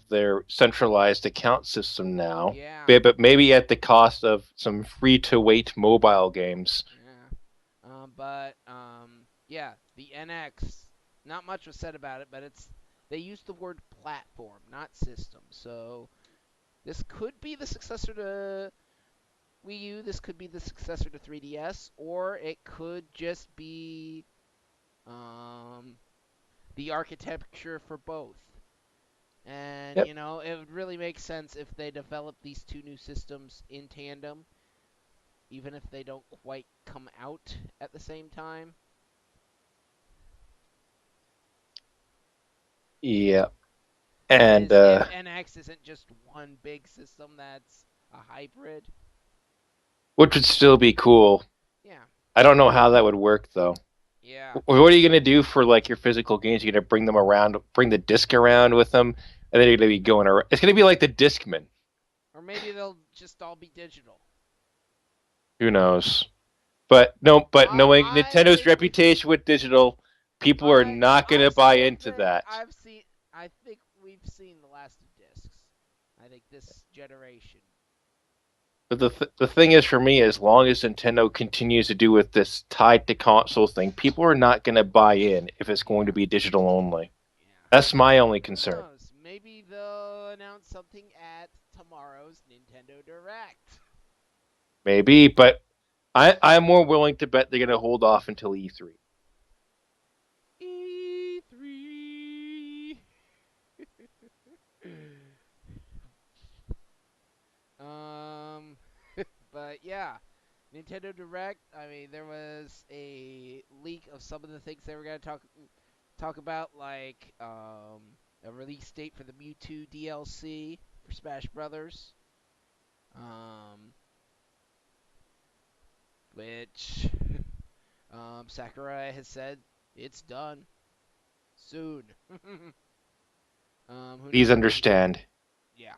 their centralized account system now, Yeah, but maybe at the cost of some free to wait mobile games. yeah. Yeah, the NX. Not much was said about it, but they used the word platform, not system. So this could be the successor to Wii U. This could be the successor to 3DS, or it could just be um, the architecture for both. And Yep. it would really make sense if they develop these two new systems in tandem, even if they don't quite come out at the same time. Yeah. That And is, if NX isn't just one big system that's a hybrid. which would still be cool. Yeah, I don't know how that would work though. yeah. What are you gonna do for like your physical games? You're gonna bring them around, bring the disc around with them, and then you're gonna be going around. It's gonna be like the Discman. Or maybe they'll just all be digital. Who knows? But no, but knowing I Nintendo's think reputation with digital, people are not gonna I buy still into think that. I think we've seen the last of discs. I think this generation. But the thing is, for me, as long as Nintendo continues to do with this tied to console thing, people are not going to buy in if it's going to Yeah, be digital only. yeah. That's my only Who concern. knows? Maybe they'll announce something at tomorrow's Nintendo Direct. Maybe, but I'm more willing to bet they're going to hold off until E3. E3. um, but yeah, Nintendo Direct. I mean, there was a leak of some of the things they were gonna talk about, like a release date for the Mewtwo DLC for Smash Brothers. Um, which Sakurai has said it's done soon. Who Please knows when he? understand. Yeah.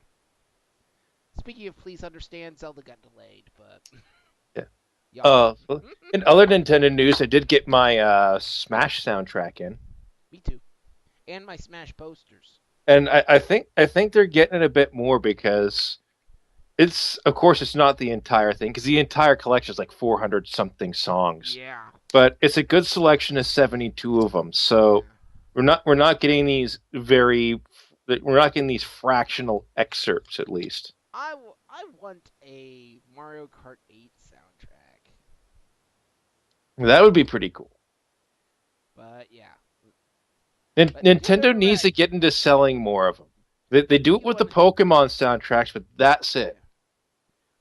Speaking of, please understand, Zelda got delayed, but Yeah. y'all know. In other Nintendo news, I did get my Smash soundtrack in, Me too. And my Smash posters. and I think they're getting it a bit more because it's of course it's not the entire thing because the entire collection is like 400 something songs, Yeah. but it's a good selection of 72 of them. So Yeah. we're not getting these very we're not getting these fractional excerpts at least. I want a Mario Kart 8 soundtrack. That would be pretty cool. But yeah. But Nintendo Nintendo needs to Direct. get into selling more of them. They What do do it you with the want? Pokemon soundtracks, but that's it. Yeah.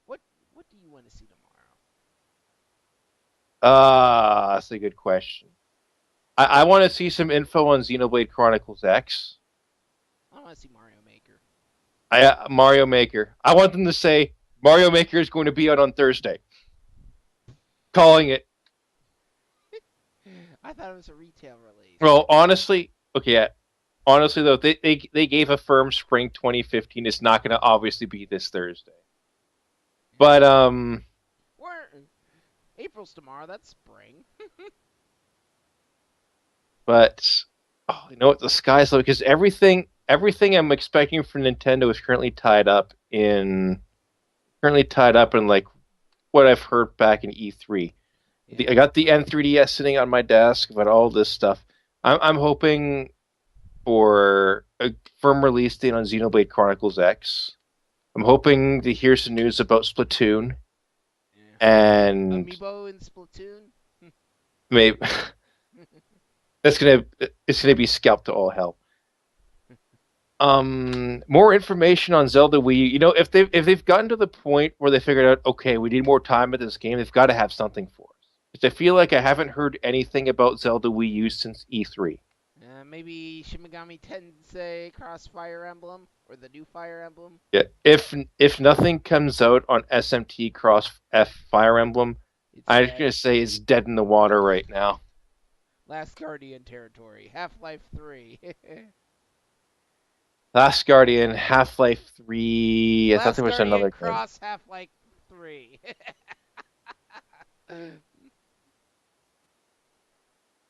What What do you want to see tomorrow? Ah, that's a good question. I want to see some info on Xenoblade Chronicles X. I want to see Mario Maker. Mario Maker. I want them to say Mario Maker is going to be out on Thursday. Calling it. I thought it was a retail release. Well, honestly, okay. Honestly, though, they gave a firm spring 2015. It's not going to obviously be this Thursday, but Yeah. We're April's tomorrow. That's spring. but oh, you know what? The sky's low because everything I'm expecting from Nintendo is currently tied up in like what I've heard back in E3. I Yeah. got the N3DS sitting on my desk, but all this stuff. I'm hoping for a firm release date on Xenoblade Chronicles X. I'm hoping to hear some news about Splatoon Yeah. and Amiibo in Splatoon. maybe that's gonna it's gonna be scalped to all hell. More information on Zelda Wii U. You know, if they've gotten to the point where they figured out, okay, we need more time at this game, they've got to have something for us. Because I feel like I haven't heard anything about Zelda Wii U since E3. Maybe Shin Megami Tensei Cross Fire Emblem or the new Fire Emblem. Yeah, if nothing comes out on SMT Cross F Fire Emblem, It's I'm just dead. gonna say it's dead in the water right now. Last Guardian territory. Half-Life 3. Last Guardian, Half Life 3. I thought Last there was Guardian another game. Cross Half-Life 3.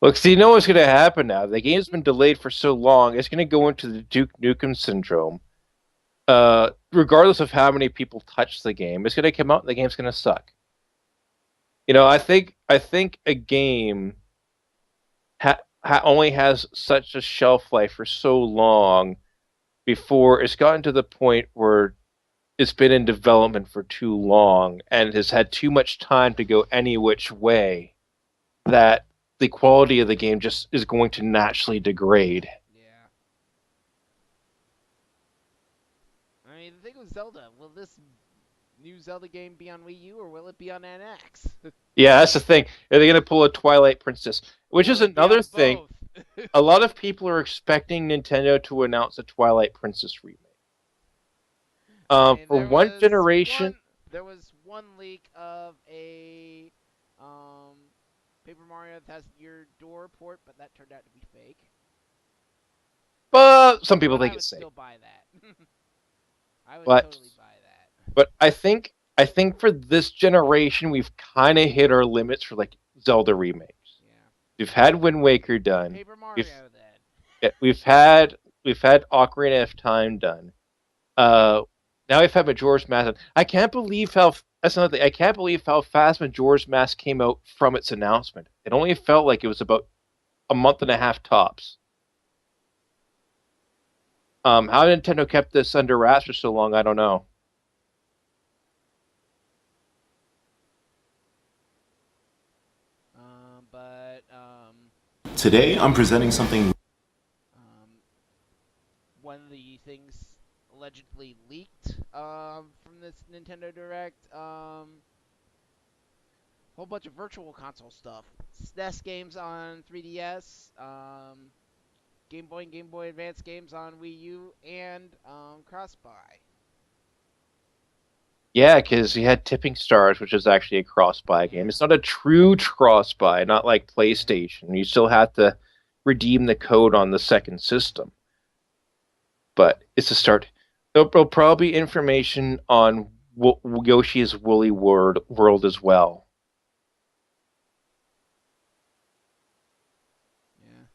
Look, so you know what's going to happen now. The game's been delayed for so long, it's going to go into the Duke Nukem syndrome. Regardless of how many people touch the game, it's going to come out and the game's going to suck. You know, I think a game only has such a shelf life for so long before it's gotten to the point where it's been in development for too long and has had too much time to go any which way that the quality of the game just is going to naturally degrade. Yeah. I mean, the thing with Zelda, will this new Zelda game be on Wii U or will it be on NX? Yeah, that's the thing. Are they going to pull a Twilight Princess? Which is Will it be another on thing. both? A lot of people are expecting Nintendo to announce a Twilight Princess remake. I mean, For one generation, there was one leak of a um Paper Mario Thousand Year Door port, but that turned out to be fake. but some people But I think would it's safe. still buy that. I would But totally buy that. but I think for this generation, we've kind of hit our limits for like Zelda remakes. Yeah. We've had Wind Waker done. Paper We've Mario then. yeah, we've had Ocarina of Time done. Uh, Now we've had Majora's Mask. I can't believe how that's another thing. I can't believe how fast Majora's Mask came out from its announcement. It only felt like it was about a month and a half tops. How Nintendo kept this under wraps for so long, I don't know. But Today, I'm presenting something. um, one of the things allegedly leaked from this Nintendo Direct, whole bunch of virtual console stuff. SNES games on 3DS, Game Boy and Game Boy Advance games on Wii U, and cross-buy. Yeah, because you had Tipping Stars, which is actually a cross-buy game. Yeah, It's not a true cross-buy, not like yeah, PlayStation. You still have to redeem the code on the second system, but it's a start. There'll probably be information on Yoshi's Woolly World as well. yeah,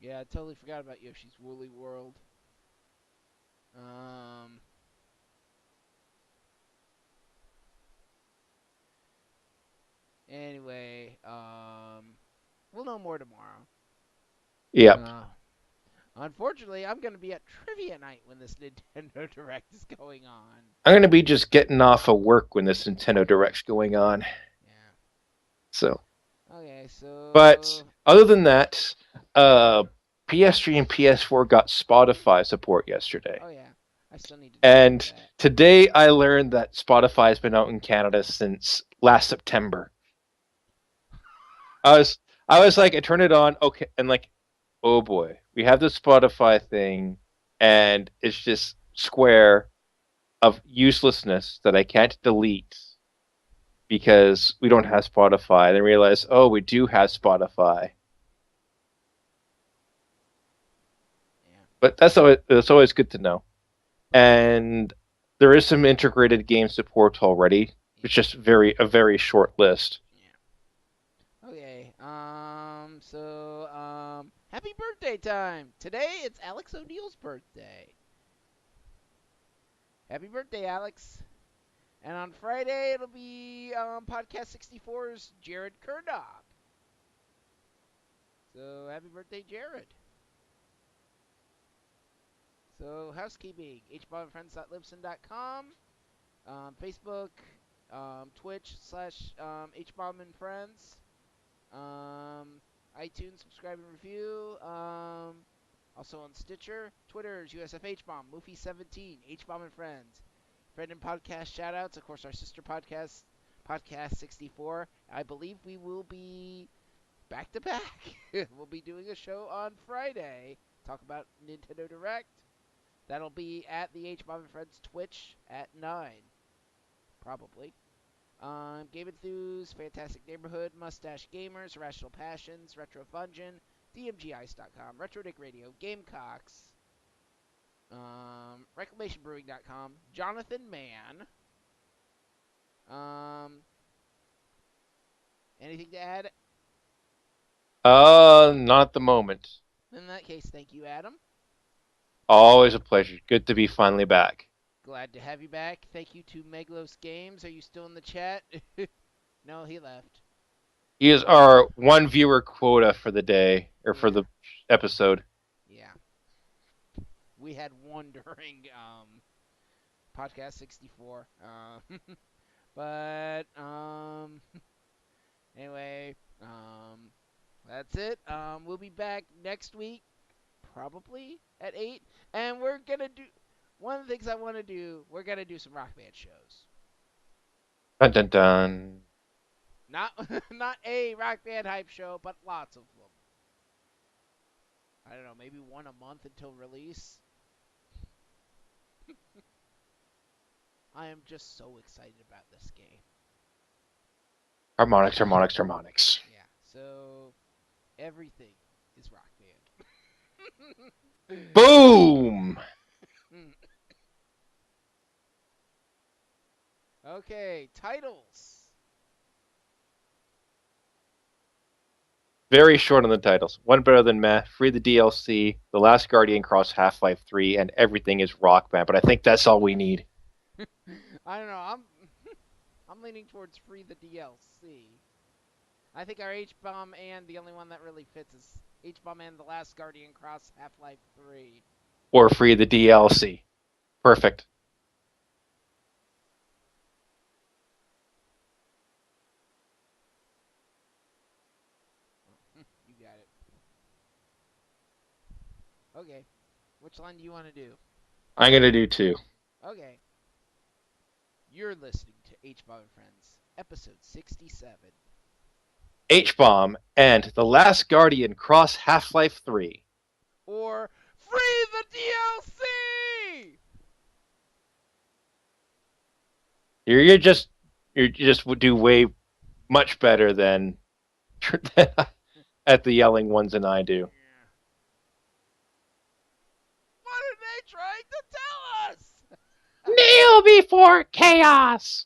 yeah. I totally forgot about Yoshi's Woolly World. Um, anyway, we'll know more tomorrow. Yep. Uh, Unfortunately, I'm going to be at trivia night when this Nintendo Direct is going on. I'm going to be just getting off of work when this Nintendo Direct's going on. Yeah. So, Okay, but so other than that, PS3 and PS4 got Spotify support yesterday. oh yeah, I still need to download And that. today I learned that Spotify has been out in Canada since last September. I was I was like, I turned it on, okay, and like, oh boy, we have this Spotify thing, and it's just square of uselessness that I can't delete because we don't have Spotify. Then realize, oh, we do have Spotify. Yeah. But that's always good to know. And there is some integrated game support already. Yeah. It's just a very short list. Yeah. Okay. Happy birthday time! Today it's Alex O'Neill's birthday. Happy birthday, Alex! And on Friday it'll be Podcast 64's Jared Kernop. So happy birthday, Jared! So housekeeping: hbombfriends.libsyn.com, Facebook, Twitch / hbombandfriends, iTunes, subscribe and review. Also on Stitcher, Twitter's USFHBomb, Moofy17, HBomb and Friends. Friend and podcast shoutouts, of course, our sister podcast, Podcast 64. I believe we will be back to back. We'll be doing a show on Friday, talk about Nintendo Direct. That'll be at the HBomb and Friends Twitch at 9, probably. Game Enthuse, Fantastic Neighborhood, Mustache Gamers, Rational Passions, Retro Fungin, DMGIce.com, Retro Dick Radio, Gamecocks, ReclamationBrewing.com, Jonathan Mann. Anything to add? Not at the moment. In that case, thank you, Adam. Always a pleasure. Good to be finally back. Glad to have you back. Thank you to Meglos Games. Are you still in the chat? No, he left. He is our one viewer quota for the day or for Yeah. the episode. Yeah. We had one during podcast 64. But anyway, that's it. We'll be back next week, probably at 8, and we're gonna do one of the things I want to do. We're gonna do some rock band shows. Dun dun dun. Not not a rock band hype show, but lots of them. I don't know, maybe one a month until release. I am just so excited about this game. Harmonics, harmonics, harmonics. Yeah, so everything is rock band. Boom! Okay, titles. Very short on the titles. One better than meh. Free the DLC. The Last Guardian Cross Half-Life 3, and everything is Rock Band. But I think that's all we need. I don't know. I'm leaning towards free the DLC. I think our H-Bomb and the only one that really fits is H-Bomb and the Last Guardian Cross Half-Life 3. Or free the DLC. Perfect. You got it. Okay. Which line do you want to do? I'm going to do 2. Okay. You're listening to H-Bomb and Friends, episode 67. H-Bomb and The Last Guardian Cross Half-Life 3. Or free the DLC! You just would do way much better than at the yelling ones than I do. Yeah. What are they trying to tell us? Kneel before chaos!